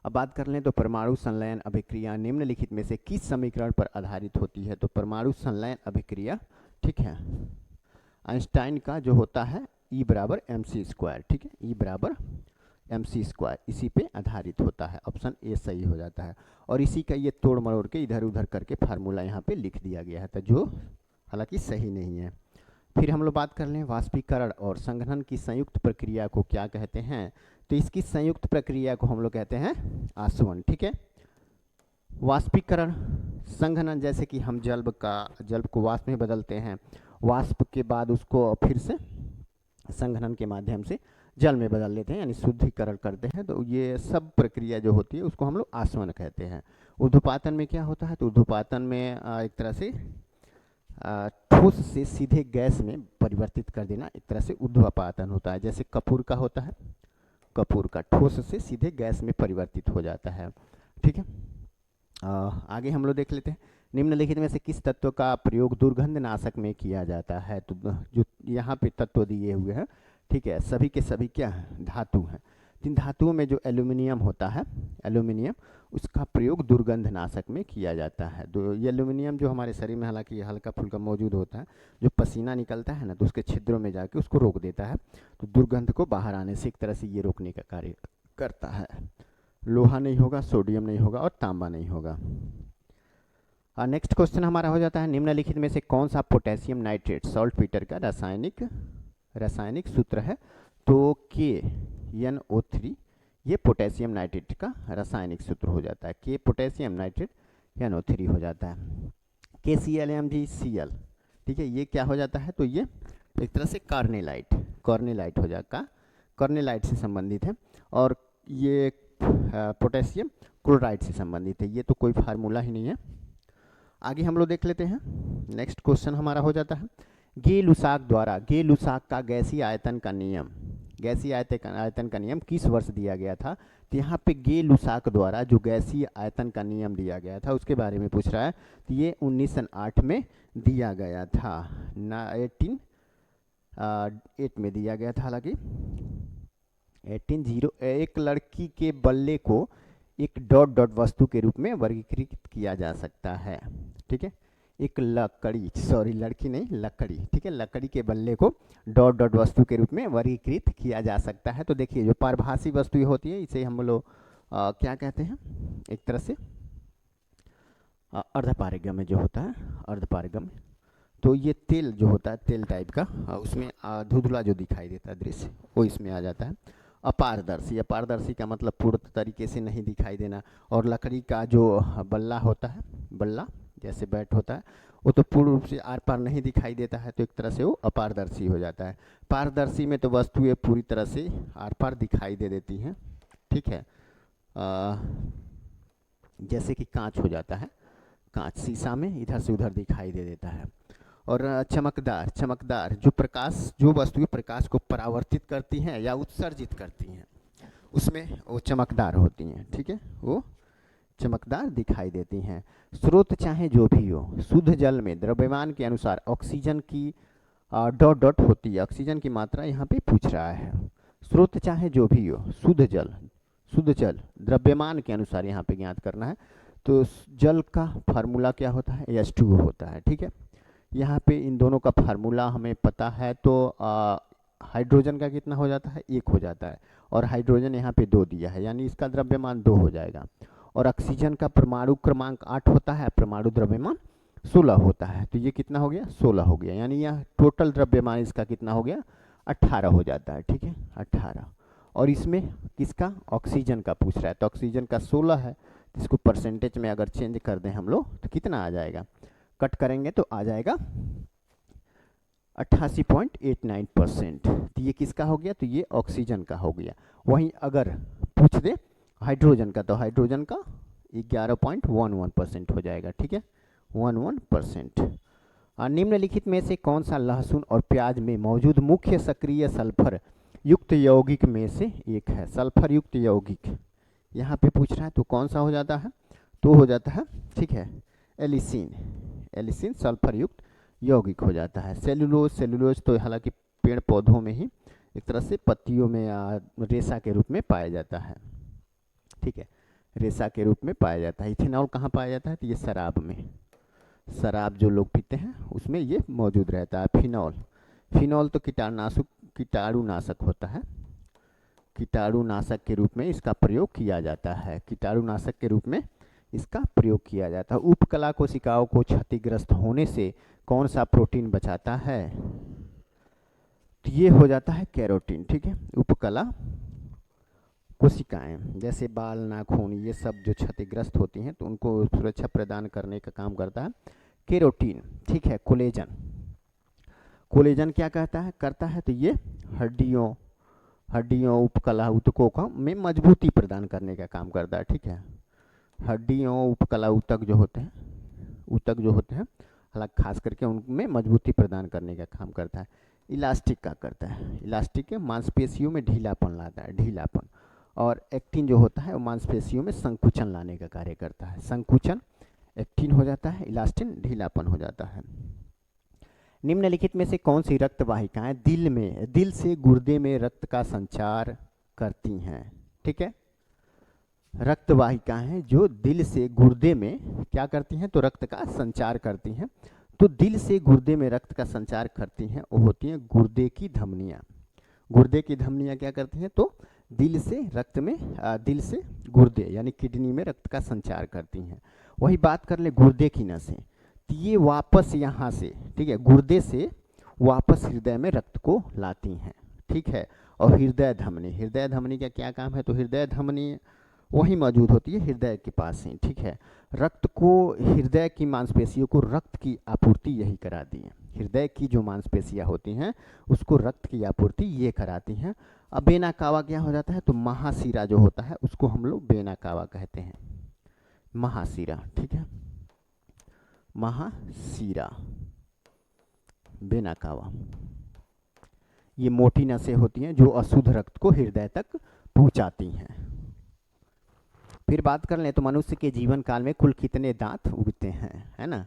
अब बात कर लें तो परमाणु संलयन अभिक्रिया निम्नलिखित में से किस समीकरण पर आधारित होती है, तो परमाणु संलयन अभिक्रिया, ठीक है, आइंस्टाइन का जो होता है E बराबर mc², ठीक है, E बराबर mc², इसी पे आधारित होता है। ऑप्शन ए सही हो जाता है, और इसी का ये तोड़ मरोड़ के इधर उधर करके फार्मूला यहाँ पे लिख दिया गया है, तो जो हालांकि सही नहीं है। फिर हम लोग बात कर लें वाष्पीकरण और संघनन की संयुक्त प्रक्रिया को क्या कहते हैं, तो इसकी संयुक्त प्रक्रिया को हम लोग कहते हैं आसवन, ठीक है। वाष्पीकरण, संघनन, जैसे कि हम जल को वाष्प में बदलते हैं, वाष्प के बाद उसको फिर से संघनन के माध्यम से जल में बदल लेते हैं, यानी शुद्धिकरण करते हैं, तो ये सब प्रक्रिया जो होती है उसको हम लोग आसवन कहते हैं। ऊर्ध्वपातन में क्या होता है, तो ऊर्ध्वपातन में एक तरह से ठोस से सीधे गैस में परिवर्तित कर देना, एक तरह से ऊर्ध्वपातन होता है। जैसे कपूर का होता है, कपूर का ठोस से सीधे गैस में परिवर्तित हो जाता है, ठीक है। आगे हम लोग देख लेते हैं, निम्नलिखित में से किस तत्व का प्रयोग दुर्गंध नाशक में किया जाता है। तो जो यहाँ पे तत्व दिए हुए हैं, ठीक है, सभी के सभी क्या हैं, धातु हैं। इन धातुओं में जो एल्यूमिनियम होता है, एल्यूमिनियम, उसका प्रयोग दुर्गंध नाशक में किया जाता है। तो ये एल्यूमिनियम जो हमारे शरीर में हालांकि हल्का फुल्का मौजूद होता है, जो पसीना निकलता है ना, तो उसके छिद्रों में जाके उसको रोक देता है, तो दुर्गंध को बाहर आने से एक तरह से ये रोकने का कार्य करता है। लोहा नहीं होगा, सोडियम नहीं होगा और तांबा नहीं होगा। नेक्स्ट क्वेश्चन हमारा हो जाता है, निम्नलिखित में से कौन सा पोटेशियम नाइट्रेट सॉल्टपीटर का रासायनिक सूत्र है। तो KNO3 ये पोटेशियम नाइट्रेट का रासायनिक सूत्र हो जाता है। के पोटेशियम नाइट्रेट NO3 हो जाता है। KClMgCl, ठीक है, ये क्या हो जाता है, तो ये एक तरह से कार्नेलाइट हो जाएगा, कार्नेलाइट से संबंधित है। और ये पोटेशियम क्लोराइड से संबंधित है। ये तो कोई फार्मूला ही नहीं है। आगे हम लोग देख लेते हैं, नेक्स्ट क्वेश्चन हमारा हो जाता है, गे लुसाक का गैसीय आयतन का नियम किस वर्ष दिया गया था। तो यहाँ पे गे लुसाक द्वारा जो गैसीय आयतन का नियम दिया गया था उसके बारे में पूछ रहा है। तो ये 1908 में दिया गया था, 1808 में दिया गया था। हालांकि 1801 एक लड़की के बल्ले को एक डॉट डॉट वस्तु के रूप में वर्गीकृत किया जा सकता है, ठीक है, एक लकड़ी, सॉरी लड़की नहीं, लकड़ी, ठीक है, लकड़ी के बल्ले को डॉट डॉट वस्तु के रूप में वर्गीकृत किया जा सकता है। तो देखिए जो पारभासी वस्तु होती है इसे हम लोग क्या कहते हैं, एक तरह से अर्धपारगम्य जो होता है, अर्धपारगम्य। तो ये तेल जो होता है, तेल टाइप का, उसमें धुंधला जो दिखाई देता है दृश्य, वो इसमें आ जाता है। अपारदर्शी का मतलब पूर्ण तरीके से नहीं दिखाई देना। और लकड़ी का जो बल्ला होता है, बल्ला जैसे बैट होता है, वो तो पूर्ण रूप से आर पार नहीं दिखाई देता है, तो एक तरह से वो अपारदर्शी हो जाता है। पारदर्शी में तो वस्तुएं पूरी तरह से आर पार दिखाई दे देती हैं, ठीक है, जैसे कि कांच हो जाता है, कांच शीशा में इधर से उधर दिखाई दे देता है। और चमकदार जो वस्तुएं प्रकाश को परावर्तित करती हैं या उत्सर्जित करती हैं, उसमें वो चमकदार होती हैं, ठीक है, वो चमकदार दिखाई देती हैं। स्रोत चाहे जो भी हो, शुद्ध जल में द्रव्यमान के अनुसार ऑक्सीजन की डॉट डॉट होती है, ऑक्सीजन की मात्रा यहाँ पे पूछ रहा है। स्रोत चाहे जो भी हो, शुद्ध जल द्रव्यमान के अनुसार यहाँ पे ज्ञात करना है। तो जल का फार्मूला क्या होता है, H2O होता है, ठीक है। यहाँ पे इन दोनों का फार्मूला हमें पता है, तो हाइड्रोजन का कितना हो जाता है, 1 हो जाता है, और हाइड्रोजन यहाँ पे 2 दिया है, यानी इसका द्रव्यमान 2 हो जाएगा। और ऑक्सीजन का परमाणु क्रमांक 8 होता है, परमाणु द्रव्यमान 16 होता है, तो ये कितना हो गया, 16 हो गया, यानी यह टोटल द्रव्यमान इसका कितना हो गया, 18 हो जाता है, ठीक है, 18। और इसमें किसका, ऑक्सीजन का पूछ रहा है, तो ऑक्सीजन का 16 है, तो इसको परसेंटेज में अगर चेंज कर दें हम लोग तो कितना आ जाएगा, कट करेंगे तो आ जाएगा 88.89%। तो ये किसका हो गया, तो ये ऑक्सीजन का हो गया। वहीं अगर पूछ दे हाइड्रोजन का, तो हाइड्रोजन का 11.11% हो जाएगा, ठीक है, 11%। निम्नलिखित में से कौन सा लहसुन और प्याज में मौजूद मुख्य सक्रिय सल्फर युक्त यौगिक में से एक है। सल्फर युक्त यौगिक यहाँ पे पूछ रहा है, तो कौन सा हो जाता है, तो हो जाता है, ठीक है, एलिसिन सल्फर युक्त यौगिक हो जाता है। सेलुलोज तो हालांकि पेड़ पौधों में ही एक तरह से पत्तियों में या रेशा के रूप में पाया जाता है, ठीक है, रेशा के रूप में पाया जाता है। इथेनॉल कहाँ पाया जाता है, तो ये शराब में, शराब जो लोग पीते हैं उसमें ये मौजूद रहता है। फिनॉल तो कीटाणुनाशक होता है, कीटाणुनाशक के रूप में इसका प्रयोग किया जाता है, कीटाणुनाशक के रूप में इसका प्रयोग किया जाता है। उपकला कोशिकाओं को क्षतिग्रस्त होने से कौन सा प्रोटीन बचाता है, तो ये हो जाता है कैरोटीन, ठीक है। उपकला कोशिकाएं जैसे बाल, नाखून, ये सब जो क्षतिग्रस्त होती हैं तो उनको सुरक्षा प्रदान करने का काम करता है कैरोटीन, ठीक है। कोलेजन क्या करता है, तो ये हड्डियों उपकला ऊतकों का में मजबूती प्रदान करने का काम करता है, ठीक है। हड्डियों उपकला ऊतक जो होते हैं हालांकि खास करके उनमें मजबूती प्रदान करने का काम करता है। इलास्टिक का करता है, इलास्टिक के मांसपेशियों में ढीलापन लाता है, ढीलापन। और एक्टिन जो होता है वो मांसपेशियों में संकुचन लाने का कार्य करता है। संकुचन एक्टिन हो जाता है, इलास्टिन ढीलापन हो जाता है। निम्नलिखित में से कौन सी रक्त वाहिकाएं दिल से गुर्दे में रक्त का संचार करती हैं? ठीक है, रक्त वाहिकाएं हैं जो दिल से गुर्दे में क्या करती हैं, तो रक्त का संचार करती हैं। तो दिल से गुर्दे में रक्त का संचार करती हैं वो होती हैं गुर्दे की धमनियाँ। गुर्दे की धमनियाँ क्या करती हैं, तो दिल से रक्त में दिल से गुर्दे यानी किडनी में रक्त का संचार करती हैं। वही बात कर ले गुर्दे की नसें, तो ये वापस यहाँ से, ठीक है, गुर्दे से वापस हृदय में रक्त को लाती हैं। ठीक है, और हृदय धमनी का क्या काम है, तो हृदय धमनी वही मौजूद होती है हृदय के पास ही। ठीक है, रक्त को, हृदय की मांसपेशियों को रक्त की आपूर्ति यही कराती है। हृदय की जो मांसपेशियां होती हैं उसको रक्त की आपूर्ति ये कराती हैं। अब वेना कावा क्या हो जाता है, तो महाशिरा जो होता है उसको हम लोग वेना कावा कहते हैं, महाशिरा। ठीक है, महाशिरा, वेना कावा, ये मोटी नसें होती हैं जो अशुद्ध रक्त को हृदय तक पहुंचाती हैं। फिर बात कर लें तो मनुष्य के जीवन काल में कुल कितने दांत उगते हैं, है ना,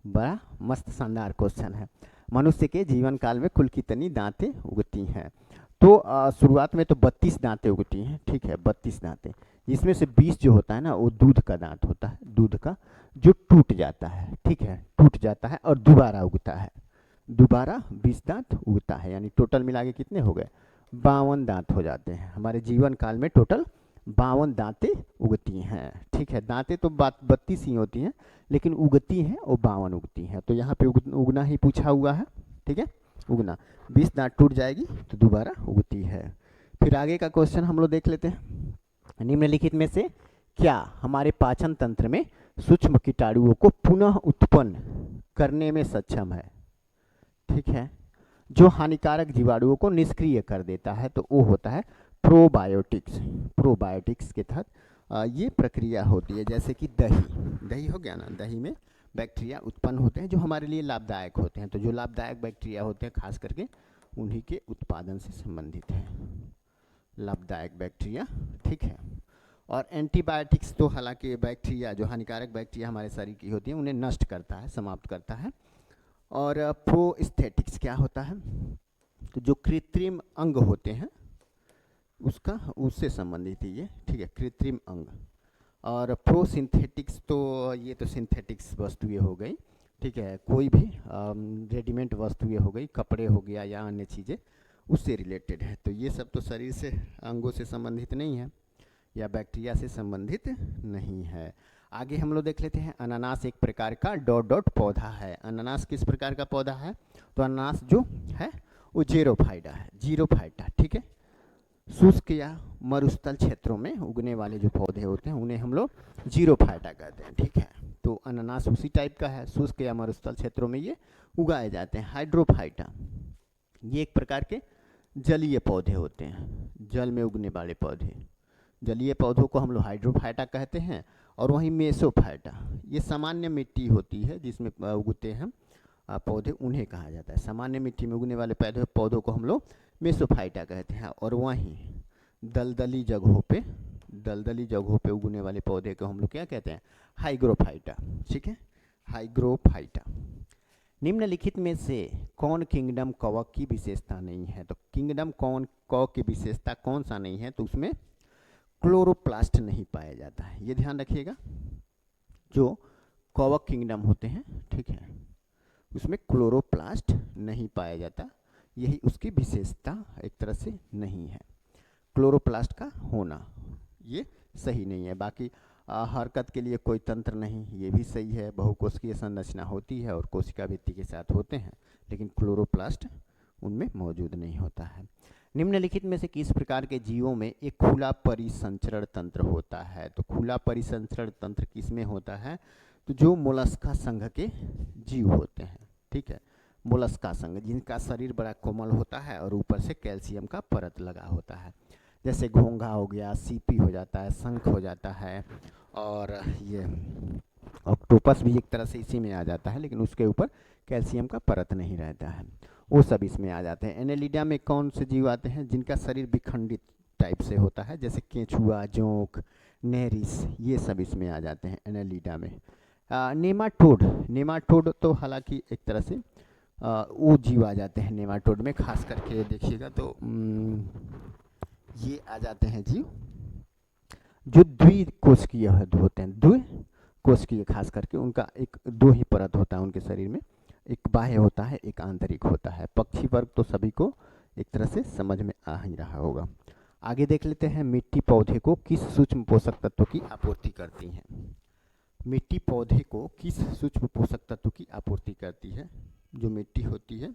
बड़ा मस्त शानदार क्वेश्चन है। मनुष्य के जीवन काल में कुल कितनी दांतें उगती हैं, तो शुरुआत में तो 32 दांतें उगती हैं। ठीक है, 32 दांतें, जिसमें से 20 जो होता है ना वो दूध का दांत होता है, दूध का, जो टूट जाता है। ठीक है, टूट जाता है और दोबारा उगता है, दोबारा 20 दांत उगता है, यानी टोटल मिला के कितने हो गए, 52 दांत हो जाते हैं। हमारे जीवन काल में टोटल 52 दांतें उगती हैं। ठीक है, दांतें तो 32 ही होती हैं लेकिन उगती हैं और 52 उगती हैं। तो यहाँ पे उगना ही पूछा हुआ है। ठीक है, उगना, 20 दांत टूट जाएगी तो दोबारा उगती है। फिर आगे का क्वेश्चन हम लोग देख लेते हैं। निम्नलिखित में से क्या हमारे पाचन तंत्र में सूक्ष्म कीटाणुओं को पुनः उत्पन्न करने में सक्षम है? ठीक है, जो हानिकारक जीवाणुओं को निष्क्रिय कर देता है तो वो होता है प्रोबायोटिक्स। प्रोबायोटिक्स के तहत ये प्रक्रिया होती है। जैसे कि दही हो गया ना, दही में बैक्टीरिया उत्पन्न होते हैं जो हमारे लिए लाभदायक होते हैं। तो जो लाभदायक बैक्टीरिया होते हैं खास करके उन्हीं के उत्पादन से संबंधित है लाभदायक बैक्टीरिया। ठीक है, और एंटीबायोटिक्स तो हालांकि बैक्टीरिया, जो हानिकारक बैक्टीरिया हमारे शरीर की होती है उन्हें नष्ट करता है, समाप्त करता है। और प्रोस्थेटिक्स क्या होता है, तो जो कृत्रिम अंग होते हैं उसका, उससे संबंधित है ये। ठीक है, कृत्रिम अंग। और प्रोसिंथेटिक्स तो ये तो सिंथेटिक्स वस्तुएं हो गई। ठीक है, कोई भी रेडीमेड वस्तुएं हो गई, कपड़े हो गया या अन्य चीज़ें उससे रिलेटेड है। तो ये सब तो शरीर से, अंगों से संबंधित नहीं है या बैक्टीरिया से संबंधित नहीं है। आगे हम लोग देख लेते हैं, अनानास एक प्रकार का डॉट डॉट पौधा है। अनानास किस प्रकार का पौधा है, तो अनानास जो है वो जीरोफाइटा है, जीरोफाइटा। ठीक है, शुष्क या मरुस्थल क्षेत्रों में उगने वाले जो पौधे होते हैं उन्हें हम लोग जीरोफाइटा कहते हैं। ठीक है, तो अनानास उसी टाइप का है, शुष्क या मरुस्थल क्षेत्रों में ये उगाए जाते हैं। हाइड्रोफाइटा, ये एक प्रकार के जलीय पौधे होते हैं, जल में उगने वाले पौधे। जलीय पौधों को हम लोग हाइड्रोफाइटा कहते हैं। और वहीं मेसोफाइटा, ये सामान्य मिट्टी होती है जिसमें उगते हैं पौधे, उन्हें कहा जाता है। सामान्य मिट्टी में उगने वाले पौधों को हम लोग मेसोफाइटा कहते हैं। और वहीं दलदली जगहों पे उगने वाले पौधे को हम लोग क्या कहते हैं, हाइग्रोफाइटा। ठीक है, हाइग्रोफाइटा। निम्नलिखित में से कौन किंगडम कवक की विशेषता नहीं है, तो किंगडम कवक की विशेषता कौन सा नहीं है, तो उसमें क्लोरोप्लास्ट नहीं पाया जाता है। ये ध्यान रखिएगा, जो कवक किंगडम होते हैं, ठीक है, उसमें क्लोरोप्लास्ट नहीं पाया जाता, यही उसकी विशेषता एक तरह से नहीं है। क्लोरोप्लास्ट का होना ये सही नहीं है। बाकी हरकत के लिए कोई तंत्र नहीं, ये भी सही है। बहुकोशिकीय संरचना होती है और कोशिका भित्ति के साथ होते हैं, लेकिन क्लोरोप्लास्ट उनमें मौजूद नहीं होता है। निम्नलिखित में से किस प्रकार के जीवों में एक खुला परिसंचरण तंत्र होता है, तो खुला परिसंचरण तंत्र किस में होता है, तो जो मोलस्का संघ के जीव होते हैं। ठीक है, मोलस्का संघ, जिनका शरीर बड़ा कोमल होता है और ऊपर से कैल्शियम का परत लगा होता है। जैसे घोंघा हो गया, सीपी हो जाता है, शंख हो जाता है, और ये ऑक्टोपस भी एक तरह से इसी में आ जाता है, लेकिन उसके ऊपर कैल्शियम का परत नहीं रहता है, वो सब इसमें आ जाते हैं। एनेलिडा में कौन से जीव आते हैं, जिनका शरीर विखंडित टाइप से होता है, जैसे केंचुआ, जोंक, नेरिस, ये सब इसमें आ जाते हैं एनालिडा में। नेमाटोड तो हालांकि एक तरह से वो जीव आ जाते हैं नेमाटोड में, खास करके देखिएगा तो ये आ जाते हैं जीव जो द्विकोशिकीय होते हैं, द्विकोशिकीय खास करके, उनका एक दो ही परत होता है उनके शरीर में, एक बाह्य होता है, एक आंतरिक होता है। पक्षी वर्ग तो सभी को एक तरह से समझ में आ ही रहा होगा। आगे देख लेते हैं, मिट्टी पौधे को किस सूक्ष्म पोषक तत्व की आपूर्ति करती है। मिट्टी पौधे को किस सूक्ष्म पोषक तत्व की आपूर्ति करती है? जो मिट्टी होती है,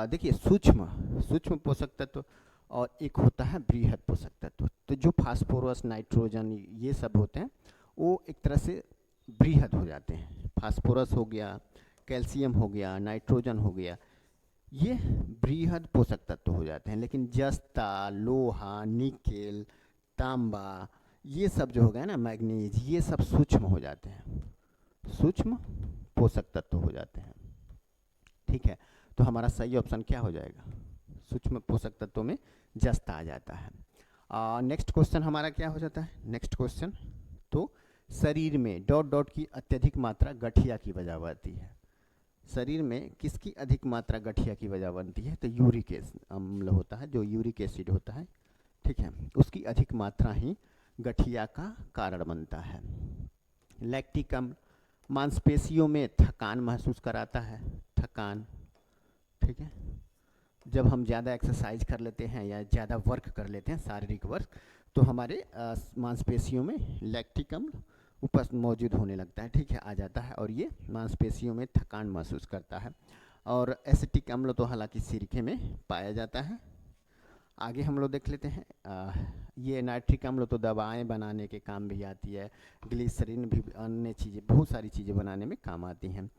देखिए सूक्ष्म पोषक तत्व और एक होता है बृहद पोषक तत्व। तो जो फास्फोरस, नाइट्रोजन ये सब होते हैं वो एक तरह से बृहद हो जाते हैं। फास्फोरस हो गया, कैल्शियम हो गया, नाइट्रोजन हो गया, ये बृहद पोषक तत्व हो जाते हैं। लेकिन जस्ता, लोहा, निकेल, तांबा, ये सब जो हो गया ना, मैग्नीज, ये सब सूक्ष्म हो जाते हैं, सूक्ष्म पोषक तत्व हो जाते हैं। ठीक है, तो हमारा सही ऑप्शन क्या हो जाएगा? सूक्ष्म पोषक तत्वों में जस्ता आ जाता है। नेक्स्ट क्वेश्चन हमारा क्या हो जाता है? नेक्स्ट क्वेश्चन, तो शरीर में डॉट डॉट की अत्यधिक मात्रा गठिया की वजह बनती है। शरीर में किसकी अधिक मात्रा गठिया की वजह बनती है? तो यूरिक अम्ल होता है, जो यूरिक एसिड होता है, ठीक है, उसकी अधिक मात्रा ही गठिया का कारण बनता है। लैक्टिक अम्ल मांसपेशियों में थकान महसूस कराता है, थकान, ठीक है, जब हम ज़्यादा एक्सरसाइज कर लेते हैं या ज़्यादा वर्क कर लेते हैं, शारीरिक वर्क, तो हमारे मांसपेशियों में लैक्टिक अम्ल उपस्थित मौजूद होने लगता है, ठीक है, आ जाता है, और ये मांसपेशियों में थकान महसूस करता है। और एसिटिक अम्ल तो हालांकि सिरके में पाया जाता है। आगे हम लोग देख लेते हैं, ये नाइट्रिक अम्ल तो दवाएं बनाने के काम भी आती है, ग्लिसरीन भी, अन्य चीज़ें, बहुत सारी चीज़ें बनाने में काम आती हैं।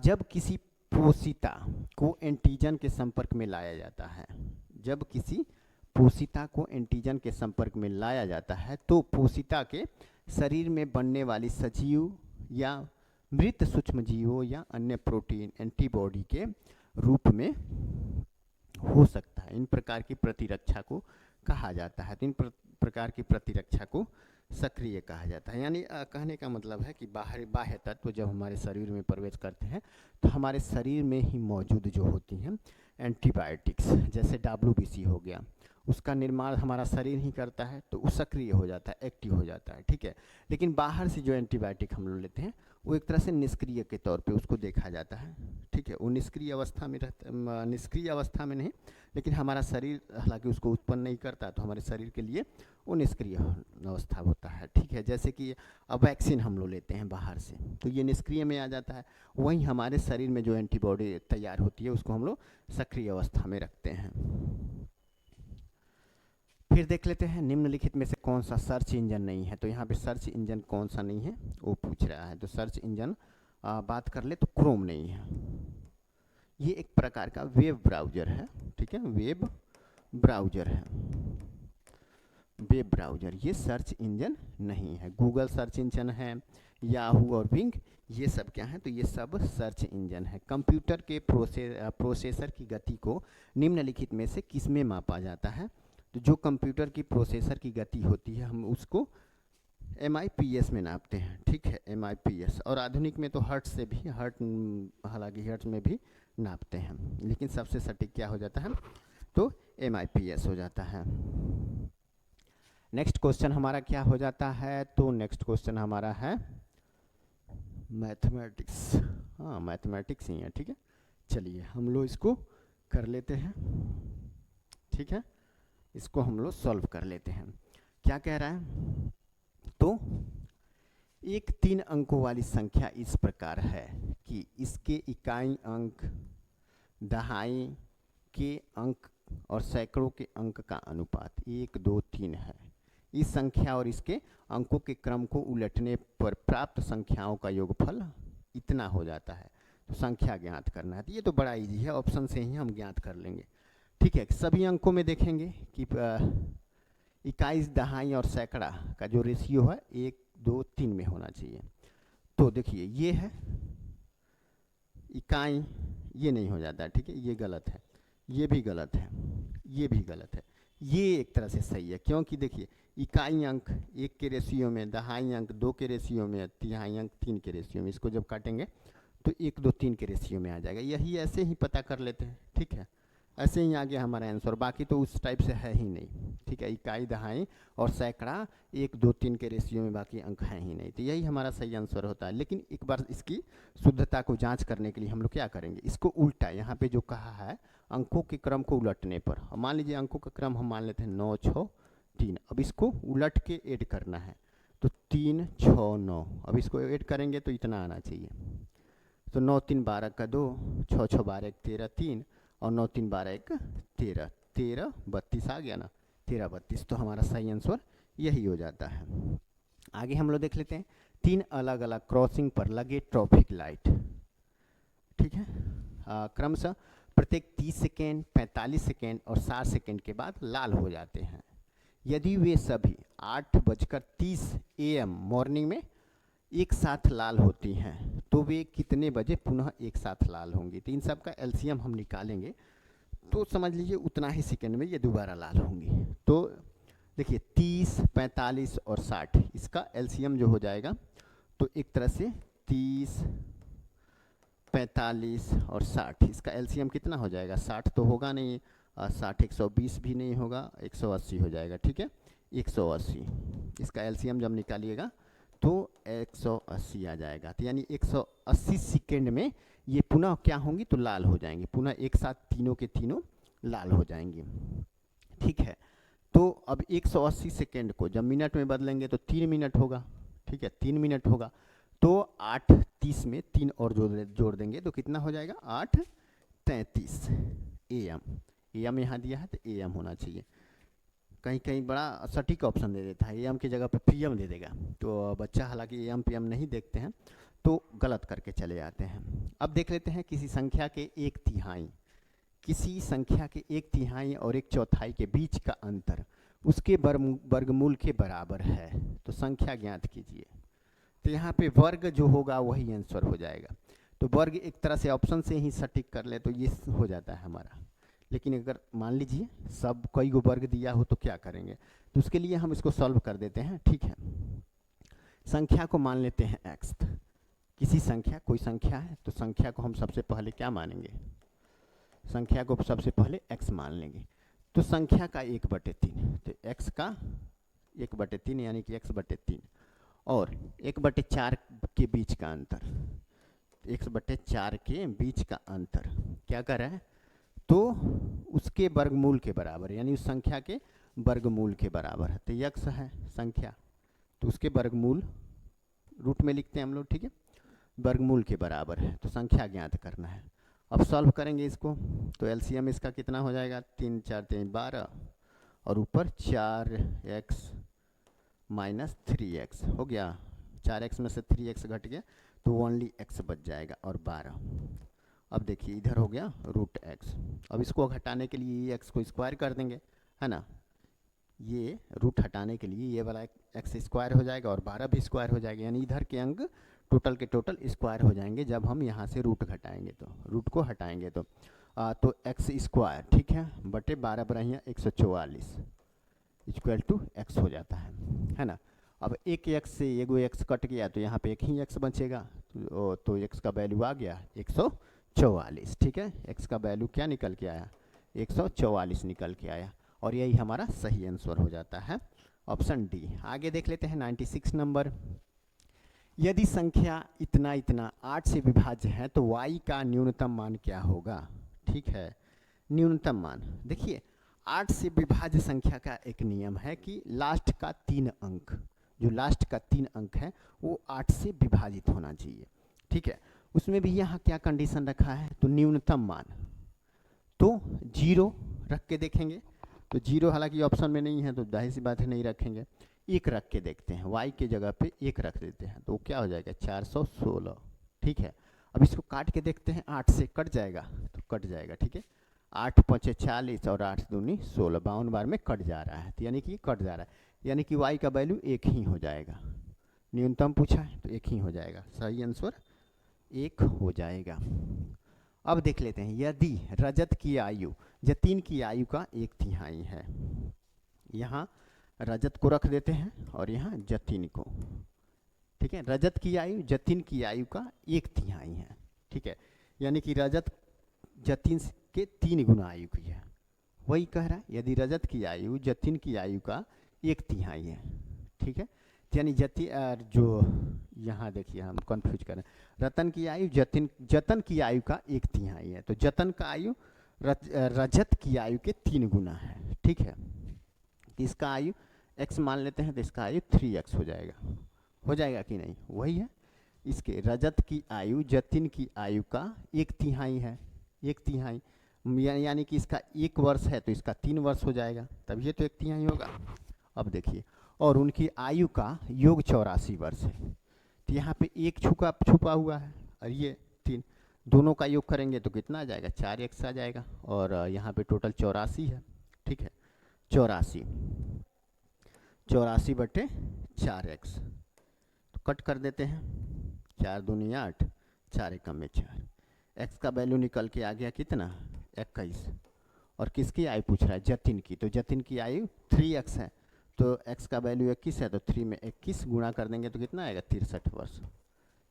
जब किसी पोषिता को एंटीजन के संपर्क में लाया जाता है, जब किसी पोषिता को एंटीजन के संपर्क में लाया जाता है, तो पोषिता के शरीर में बनने वाली सजीव या मृत सूक्ष्मजीवों या अन्य प्रोटीन एंटीबॉडी के रूप में हो सकता है। इन प्रकार की प्रतिरक्षा को कहा जाता है। तो इन प्रकार की प्रतिरक्षा को सक्रिय कहा जाता है। यानी कहने का मतलब है कि बाह्य तत्व जब हमारे शरीर में प्रवेश करते हैं तो हमारे शरीर में ही मौजूद जो होती हैं एंटीबायोटिक्स, जैसे WBC हो गया, उसका निर्माण हमारा शरीर ही करता है, तो वो सक्रिय हो जाता है, एक्टिव हो जाता है, ठीक है। लेकिन बाहर से जो एंटीबायोटिक हम लोग लेते हैं वो एक तरह से निष्क्रिय के तौर पे उसको देखा जाता है, ठीक है, वो निष्क्रिय अवस्था में रहता, निष्क्रिय अवस्था में नहीं, लेकिन हमारा शरीर हालांकि उसको उत्पन्न नहीं करता, तो हमारे शरीर के लिए वो निष्क्रिय अवस्था होता है, ठीक है। जैसे कि अब वैक्सीन हम लोग लेते हैं बाहर से, तो ये निष्क्रिय में आ जाता है। वहीं हमारे शरीर में जो एंटीबॉडी तैयार होती है उसको हम लोग सक्रिय अवस्था में रखते हैं। फिर देख लेते हैं, निम्नलिखित में से कौन सा सर्च इंजन नहीं है। तो यहाँ पे सर्च इंजन कौन सा नहीं है वो पूछ रहा है। तो सर्च इंजन बात कर ले तो क्रोम नहीं है। ये एक प्रकार का वेब ब्राउजर है, ठीक है, वेब ब्राउजर है, वेब ब्राउजर, ये सर्च इंजन नहीं है। गूगल सर्च इंजन है, याहू और बिंग, ये सब क्या है? तो ये सब सर्च इंजन है। कंप्यूटर के प्रोसेसर की गति को निम्नलिखित में से किस में मापा जाता है? तो जो कंप्यूटर की प्रोसेसर की गति होती है हम उसको MIPS में नापते हैं, ठीक है, MIPS। और आधुनिक में तो हर्ट्ज से भी, हालांकि हर्ट्ज में भी नापते हैं, लेकिन सबसे सटीक क्या हो जाता है? तो MIPS हो जाता है। नेक्स्ट क्वेश्चन हमारा क्या हो जाता है? तो नेक्स्ट क्वेश्चन हमारा है मैथमेटिक्स। हाँ, मैथमेटिक्स ही है, ठीक है। चलिए हम लोग इसको कर लेते हैं, ठीक है, इसको हम लोग सॉल्व कर लेते हैं। क्या कह रहा है? तो एक 3 अंकों वाली संख्या इस प्रकार है कि इसके इकाई अंक, दहाई के अंक और सैकड़ों के अंक का अनुपात 1, 2, 3 है। इस संख्या और इसके अंकों के क्रम को उलटने पर प्राप्त संख्याओं का योगफल इतना हो जाता है। तो संख्या ज्ञात करना है। तो ये तो बड़ा इजी है, ऑप्शन से ही हम ज्ञात कर लेंगे, ठीक है। सभी अंकों में देखेंगे कि इकाई, दहाई और सैकड़ा का जो रेशियो है 1, 2, 3 में होना चाहिए। तो देखिए ये है इकाई, ये नहीं हो जाता है, ठीक है, ये गलत है, ये भी गलत है, ये भी गलत है, ये एक तरह से सही है, क्योंकि देखिए इकाई अंक 1 के रेशियो में, दहाई अंक 2 के रेशियो में, तिहाई अंक 3 के रेशियो में, इसको जब काटेंगे तो 1 2 3 के रेशियो में आ जाएगा। यही ऐसे ही पता कर लेते हैं, ठीक है, ऐसे ही आ गया हमारा आंसर। बाकी तो उस टाइप से है ही नहीं, ठीक है, इकाई दहाई और सैकड़ा 1 2 3 के रेशियो में बाकी अंक हैं ही नहीं, तो यही हमारा सही आंसर होता है। लेकिन एक बार इसकी शुद्धता को जांच करने के लिए हम लोग क्या करेंगे, इसको उल्टा, यहाँ पे जो कहा है अंकों के क्रम को उलटने पर, मान लीजिए अंकों का क्रम हम मान लेते हैं 9 6 3, अब इसको उलट के ऐड करना है, तो 3 6 9, अब इसको ऐड करेंगे तो इतना आना चाहिए, तो 9 3 12 का 2, 6 6 12 1 13 3, और 9 3 12 1 13 13 32 आ गया ना, 13 32, तो हमारा सही आंसर यही हो जाता है। आगे हम लोग देख लेते हैं, 3 अलग अलग क्रॉसिंग पर लगे ट्रैफिक लाइट, ठीक है, क्रमशः प्रत्येक 30 सेकेंड 45 सेकेंड और 60 सेकेंड के बाद लाल हो जाते हैं। यदि वे सभी 8:30 AM मॉर्निंग में एक साथ लाल होती हैं तो वे कितने बजे पुनः एक साथ लाल होंगी। तो इन सब का एलसीएम हम निकालेंगे तो समझ लीजिए उतना ही सेकेंड में ये दोबारा लाल होंगी। तो देखिए 30 45 और 60, इसका एलसीएम जो हो जाएगा तो एक तरह से 30 45 और 60, इसका एलसीएम कितना हो जाएगा, 60 तो होगा नहीं, 60 120 भी नहीं होगा, 180 हो जाएगा, ठीक है, 180, इसका एलसीएम जब निकालिएगा तो 180 आ जाएगा। तो यानी 180 सेकेंड में ये पुनः क्या होंगी, तो लाल हो जाएंगी, पुनः एक साथ तीनों के तीनों लाल हो जाएंगी, ठीक है। तो अब 180 सेकेंड को जब मिनट में बदलेंगे तो 3 मिनट होगा, ठीक है, 3 मिनट होगा, तो 8:30 में 3 और जोड़ देंगे तो कितना हो जाएगा, 8:33 AM, AM यहाँ दिया है तो AM होना चाहिए, कहीं कहीं बड़ा सटीक ऑप्शन दे देता है, AM की जगह पर PM दे देगा, तो बच्चा हालांकि AM PM नहीं देखते हैं तो गलत करके चले जाते हैं। अब देख लेते हैं किसी संख्या के 1/3, किसी संख्या के 1/3 और 1/4 के बीच का अंतर उसके वर्गमूल के बराबर है, तो संख्या ज्ञात कीजिए। तो यहाँ पे वर्ग जो होगा वही आंसर हो जाएगा, तो वर्ग एक तरह से ऑप्शन से ही सटीक कर ले तो ये हो जाता है हमारा। लेकिन अगर मान लीजिए सब कई गो वर्ग दिया हो तो क्या करेंगे, तो उसके लिए हम इसको सॉल्व कर देते हैं, ठीक है। संख्या को मान लेते हैं x, किसी संख्या, कोई संख्या है तो संख्या को हम सबसे पहले क्या मानेंगे, संख्या को सबसे पहले x मान लेंगे, तो संख्या का 1/3, तो x का 1/3 यानी कि x/3, और 1/4 के बीच का अंतर, 1/4 के बीच का अंतर क्या कर रहा है, तो उसके वर्गमूल के बराबर, यानी उस संख्या के वर्गमूल के बराबर है। तो x है संख्या, तो उसके वर्गमूल रूट में लिखते हैं हम लोग, ठीक है, वर्गमूल के बराबर है, तो संख्या ज्ञात करना है। अब सॉल्व करेंगे इसको, तो एलसीएम इसका कितना हो जाएगा, 3 4 3 12, और ऊपर 4x माइनस 3x हो गया, 4x में से 3x घट गया तो ओनली x बच जाएगा, और 12। अब देखिए इधर हो गया √x, अब इसको हटाने के लिए ये x को स्क्वायर कर देंगे, है ना, ये रूट हटाने के लिए ये वाला x स्क्वायर हो जाएगा और 12 भी स्क्वायर हो जाएगा, यानी इधर के अंक टोटल के टोटल स्क्वायर हो जाएंगे जब हम यहाँ से रूट घटाएंगे, तो रूट को हटाएंगे तो x स्क्वायर, ठीक है, बटे 12 बढ़िया 144 इक्वल टू x हो जाता है ना। अब एक x से एगो x कट गया तो यहाँ पे एक ही x बचेगा, तो x का वैल्यू आ गया 144, ठीक है, x का वैल्यू क्या निकल के आया, 144 निकल के आया, और यही हमारा सही आंसर हो जाता है, ऑप्शन डी। आगे देख लेते हैं 96 नंबर, यदि संख्या इतना इतना 8 से विभाज्य है तो y का न्यूनतम मान क्या होगा, ठीक है, न्यूनतम मान देखिए 8 से विभाज्य संख्या का एक नियम है कि लास्ट का 3 अंक, जो लास्ट का 3 अंक है वो 8 से विभाजित होना चाहिए, ठीक है। उसमें भी यहाँ क्या कंडीशन रखा है, तो न्यूनतम मान, तो 0 रख के देखेंगे, तो 0 हालांकि ऑप्शन में नहीं है तो जाहिर सी बात है नहीं रखेंगे, 1 रख के देखते हैं, y के जगह पे 1 रख देते हैं तो क्या हो जाएगा 416, ठीक है। अब इसको काट के देखते हैं, 8 से कट जाएगा तो कट जाएगा, ठीक है, 8 5 40 और 8 दूनी 16, 52 बार में कट जा रहा है, तो यानी कि कट जा रहा है, यानी कि y का वैल्यू 1 ही हो जाएगा, न्यूनतम पूछा है तो 1 ही हो जाएगा, सही आंसर 1 हो जाएगा। अब देख लेते हैं, यदि रजत की आयु जतिन की आयु का 1/3 है। यहाँ रजत को रख देते हैं और यहाँ जतिन को, ठीक है। रजत की आयु जतिन की आयु का 1/3 है, ठीक है। यानी कि रजत जतिन के 3 गुना आयु की है। वही कह रहा है यदि रजत की आयु जतिन की आयु का 1/3 है, ठीक है। यानी जो यहाँ देखिए हम कंफ्यूज कर रहे हैं, रतन की आयु जतन की आयु का 1/3 है, तो जतन का आयु रजत की आयु के 3 गुना है, ठीक है। इसका आयु x मान लेते हैं तो इसका आयु 3x हो जाएगा कि नहीं, वही है। इसके रजत की आयु जतिन की आयु का 1/3 है, 1/3 यानी कि इसका 1 वर्ष है तो इसका 3 वर्ष हो जाएगा, तब ये तो 1/3 होगा। अब देखिए, और उनकी आयु का योग 84 वर्ष है, तो यहाँ पे 1 छुपा हुआ है और ये 3, दोनों का योग करेंगे तो कितना आ जाएगा, 4x आ जाएगा। और यहाँ पे टोटल 84 है, ठीक है। 84 बटे 4x, तो कट कर देते हैं, 4 दूनी 8, 4 एकम में 4, x का वैल्यू निकल के आ गया कितना, 21। और किसकी आयु पूछ रहा है, जतिन की, तो जतिन की आयु 3x है, तो x का वैल्यू 21 है, तो 3 में 21 गुणा कर देंगे तो कितना आएगा, 63 वर्ष।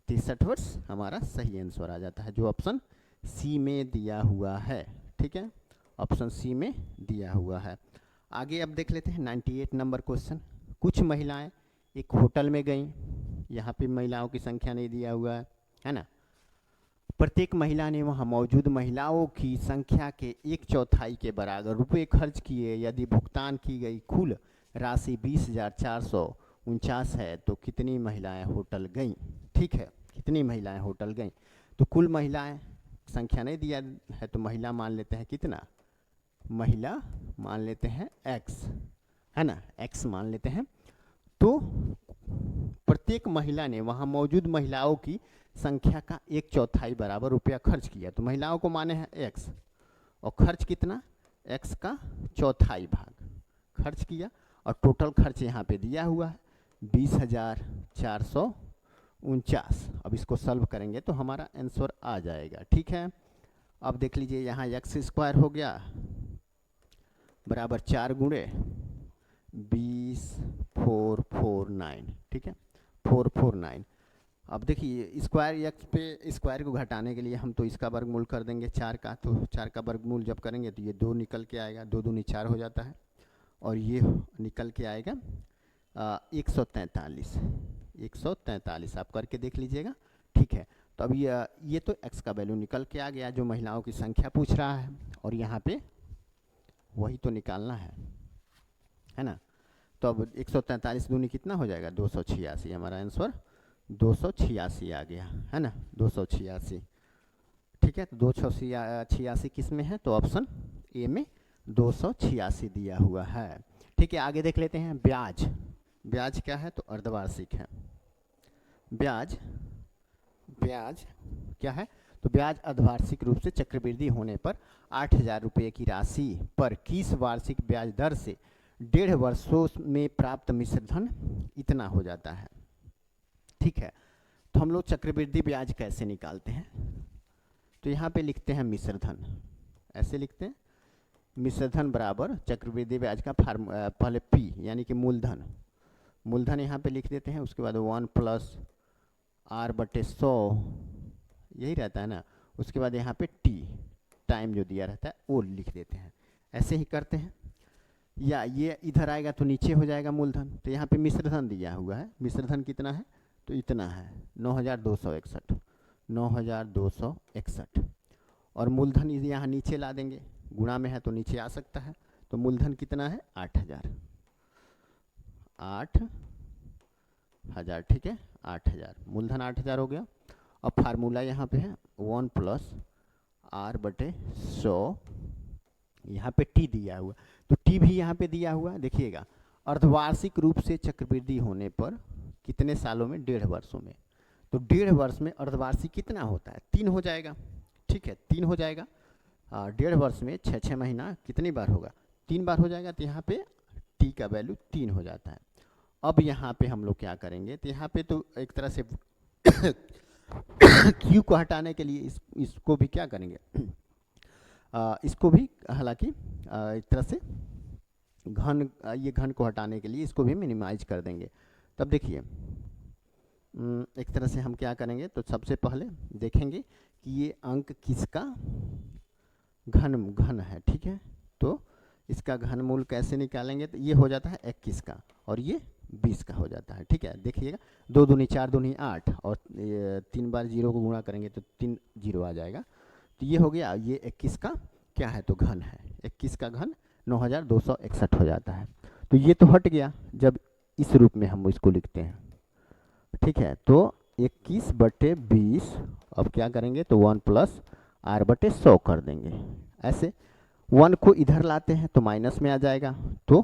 63 वर्ष हमारा सही आंसर आ जाता है, जो ऑप्शन सी में दिया हुआ है, ठीक है। ऑप्शन सी में दिया हुआ है। आगे अब देख लेते हैं 98 नंबर क्वेश्चन। कुछ महिलाएं एक होटल में गईं, यहाँ पे महिलाओं की संख्या नहीं दिया हुआ है ना। प्रत्येक महिला ने वहाँ मौजूद महिलाओं की संख्या के 1/4 के बराबर रुपए खर्च किए। यदि भुगतान की गई कुल राशि 20,449 है तो कितनी महिलाएं होटल गईं, ठीक है। कितनी महिलाएं होटल गईं, तो कुल महिलाएं संख्या नहीं दिया है तो महिला मान लेते हैं कितना, महिला मान लेते हैं x, है ना, x मान लेते हैं। तो प्रत्येक महिला ने वहाँ मौजूद महिलाओं की संख्या का 1/4 बराबर रुपया खर्च किया, तो महिलाओं को माने हैं x, और खर्च कितना, x का 1/4 भाग खर्च किया, और टोटल खर्च यहाँ पे दिया हुआ है 20,449। अब इसको सॉल्व करेंगे तो हमारा आंसर आ जाएगा, ठीक है। अब देख लीजिए यहाँ x² हो गया बराबर 4 गुणे 20,449, ठीक है, 449। अब देखिए स्क्वायर x पे स्क्वायर को घटाने के लिए हम तो इसका वर्गमूल कर देंगे 4 का, तो 4 का वर्गमूल जब करेंगे तो ये 2 निकल के आएगा, 2 दूनी 4 हो जाता है, और ये निकल के आएगा 143 आप करके देख लीजिएगा, ठीक है। तो अब ये तो x का वैल्यू निकल के आ गया, जो महिलाओं की संख्या पूछ रहा है, और यहाँ पे वही तो निकालना है ना। तो अब 143 दूनी कितना हो जाएगा, 286, हमारा आंसर 286 आ गया, है ना, 286, ठीक है। तो 286 किस में है, तो ऑप्शन ए में 286 दिया हुआ है, ठीक है। आगे देख लेते हैं ब्याज। ब्याज क्या है, तो अर्धवार्षिक है। ब्याज क्या है, तो ब्याज अर्धवार्षिक रूप से चक्रवृद्धि होने पर 8,000 रुपये की राशि पर किस वार्षिक ब्याज दर से 1.5 वर्षों में प्राप्त मिश्रधन इतना हो जाता है, ठीक है। तो हम लोग चक्रवृद्धि ब्याज कैसे निकालते हैं, तो यहाँ पे लिखते हैं मिश्रधन, ऐसे लिखते हैं, मिश्रधन बराबर चक्रवृद्धि ब्याज का पहले P यानी कि मूलधन यहाँ पे लिख देते हैं, उसके बाद 1 + R/100 यही रहता है ना, उसके बाद यहाँ पे T टाइम जो दिया रहता है वो लिख देते हैं, ऐसे ही करते हैं। या ये इधर आएगा तो नीचे हो जाएगा मूलधन, तो यहाँ पे मिश्रधन दिया हुआ है, मिश्रधन कितना है, तो इतना है 9,261, और मूलधन यहाँ नीचे ला देंगे, गुणा में है तो नीचे आ सकता है, तो मूलधन कितना है 8,000, ठीक है, 8,000 मूलधन 8,000 हो गया। अब फार्मूला यहाँ पे है 1 + R/100, यहाँ पे T दिया हुआ, तो T भी यहाँ पे दिया हुआ, देखिएगा अर्धवार्षिक रूप से चक्रवृद्धि होने पर कितने सालों में, 1.5 वर्षों में, तो 1.5 वर्ष में अर्धवार्षिक कितना होता है, 3 हो जाएगा, ठीक है, 3 हो जाएगा। 1.5 वर्ष में 6 महीना कितनी बार होगा, 3 बार हो जाएगा, तो यहाँ पे T का वैल्यू 3 हो जाता है। अब यहाँ पे हम लोग क्या करेंगे, तो यहाँ पे तो एक तरह से Q को हटाने के लिए इसको भी क्या करेंगे, इसको भी हालांकि एक तरह से घन ये घन को हटाने के लिए इसको भी मिनिमाइज कर देंगे। तब देखिए एक तरह से हम क्या करेंगे, तो सबसे पहले देखेंगे कि ये अंक किसका घन है, ठीक है। तो इसका घनमूल कैसे निकालेंगे, तो ये हो जाता है 21 का और ये 20 का हो जाता है, ठीक है। देखिएगा 2 दूनी 4 दूनी 8 और 3 बार 0 को गुणा करेंगे तो 3 0 आ जाएगा। तो ये हो गया, ये 21 का क्या है, तो घन है। 21 का घन 9261 हो जाता है। तो ये तो हट गया जब इस रूप में हम इसको लिखते हैं, ठीक है। तो 21/20 अब क्या करेंगे, तो 1 + r/100 कर देंगे। ऐसे 1 को इधर लाते हैं तो माइनस में आ जाएगा, तो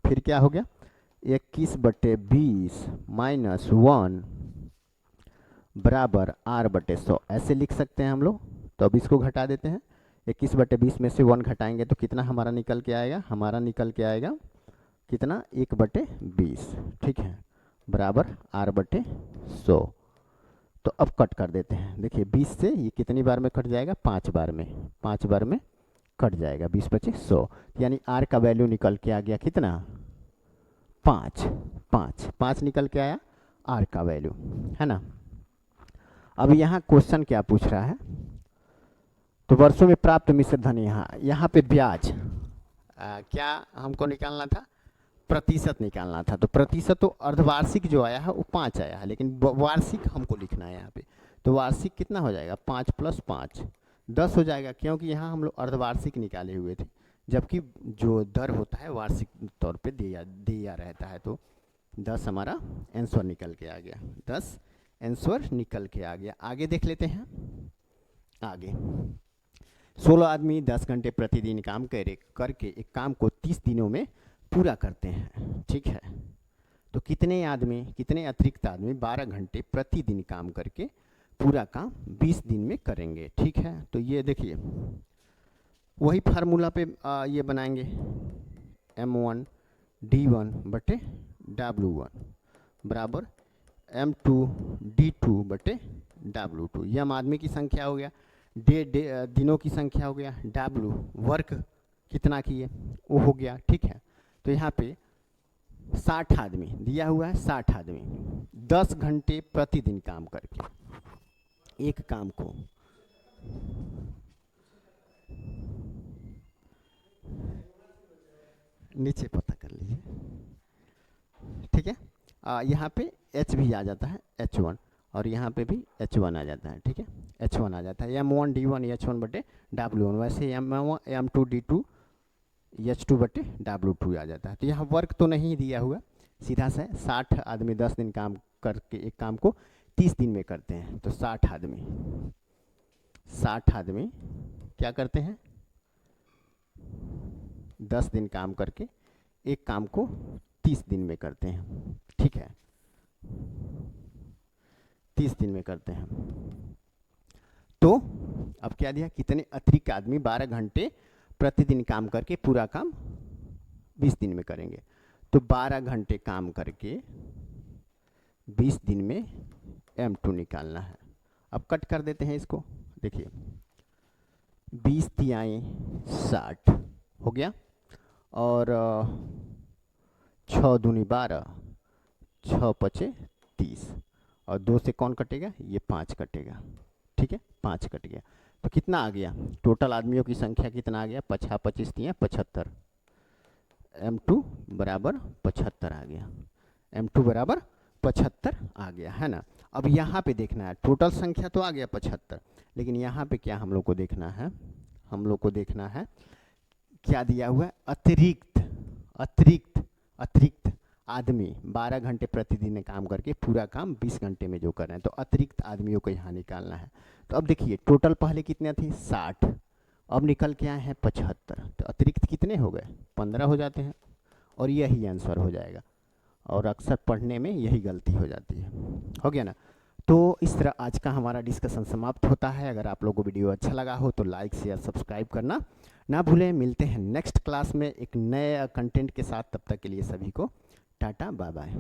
फिर क्या हो गया, 21/20 - 1 बराबर r/100 ऐसे लिख सकते हैं हम लोग। तो अब इसको घटा देते हैं, 21/20 में से 1 घटाएंगे तो कितना हमारा निकल के आएगा, हमारा निकल के आएगा कितना, 1/20, ठीक है, बराबर r/100। तो अब कट कर देते हैं। देखिए 20 से ये कितनी बार में कट जाएगा, 5 बार में, 5 बार में कट जाएगा। 20 × 100 यानी r का वैल्यू निकल के आ गया कितना, 5 निकल के आया r का वैल्यू, है ना। अब यहाँ क्वेश्चन क्या पूछ रहा है, तो वर्षों में प्राप्त मिश्र धन, यहाँ पे ब्याज क्या हमको निकालना था, प्रतिशत निकालना था। तो प्रतिशत तो अर्धवार्षिक जो आया है वो 5 आया है, लेकिन वार्षिक हमको लिखना है यहाँ पे। तो वार्षिक कितना हो जाएगा, 5 + 5 10 हो जाएगा, क्योंकि यहाँ हम लोग अर्धवार्षिक निकाले हुए थे, जबकि जो दर होता है वार्षिक तौर पे दिया रहता है। तो 10 हमारा आंसर निकल के आ गया, 10 आंसर निकल के आ गया। आगे देख लेते हैं। आगे 16 आदमी 10 घंटे प्रतिदिन काम करके एक काम को 30 दिनों में पूरा करते हैं, ठीक है। तो कितने अतिरिक्त आदमी 12 घंटे प्रतिदिन काम करके पूरा काम 20 दिन में करेंगे, ठीक है। तो ये देखिए वही फार्मूला पे ये बनाएंगे, m1 d1/w1 बराबर m2 d2/w2। यम आदमी की संख्या हो गया, दिनों की संख्या हो गया, w वर्क कितना किए वो हो गया, ठीक है। तो यहाँ पे 60 आदमी दिया हुआ है, 60 आदमी 10 घंटे प्रतिदिन काम करके एक काम को नीचे पता कर लीजिए, ठीक है। यहाँ पे h भी आ जाता है h1 और यहाँ पे भी h1 आ जाता है, ठीक है, h1 आ जाता है, m1 d1 h1/w1। वैसे m2 d2 h2/w2 आ जाता है। तो यहाँ वर्क तो नहीं दिया हुआ, सीधा से 60 आदमी 10 दिन काम करके एक काम को 30 दिन में करते हैं। तो 60 आदमी क्या करते हैं, 10 दिन काम करके एक काम को 30 दिन में करते हैं, ठीक है, 30 दिन में करते हैं। तो अब क्या दिया, कितने अतिरिक्त आदमी 12 घंटे प्रतिदिन काम करके पूरा काम 20 दिन में करेंगे। तो 12 घंटे काम करके 20 दिन में m2 निकालना है। अब कट कर देते हैं इसको, देखिए 20 तिहाई 60 हो गया और 6 दूनी 12, 6 × 30 और 2 से कौन कटेगा, ये 5 कटेगा, ठीक है, 5 कट गया। तो कितना आ गया, टोटल आदमियों की संख्या कितना आ गया, 25 × 75, m2 बराबर 75 आ गया, m2 बराबर 75 आ गया, है ना। अब यहाँ पे देखना है, टोटल संख्या तो आ गया 75, लेकिन यहाँ पे क्या हम लोग को देखना है, हम लोग को देखना है क्या दिया हुआ है, अतिरिक्त आदमी 12 घंटे प्रतिदिन काम करके पूरा काम 20 घंटे में जो कर रहे हैं। तो अतिरिक्त आदमियों को यहाँ निकालना है। तो अब देखिए टोटल पहले कितने थे, 60, अब निकल के आए हैं 75। तो अतिरिक्त कितने हो गए, 15 हो जाते हैं और यही आंसर हो जाएगा। और अक्सर पढ़ने में यही गलती हो जाती है, हो गया ना। तो इस तरह आज का हमारा डिस्कशन समाप्त होता है। अगर आप लोगों को वीडियो अच्छा लगा हो तो लाइक शेयर सब्सक्राइब करना ना भूलें। मिलते हैं नेक्स्ट क्लास में एक नए कंटेंट के साथ, तब तक के लिए सभी को टाटा बाय बाय।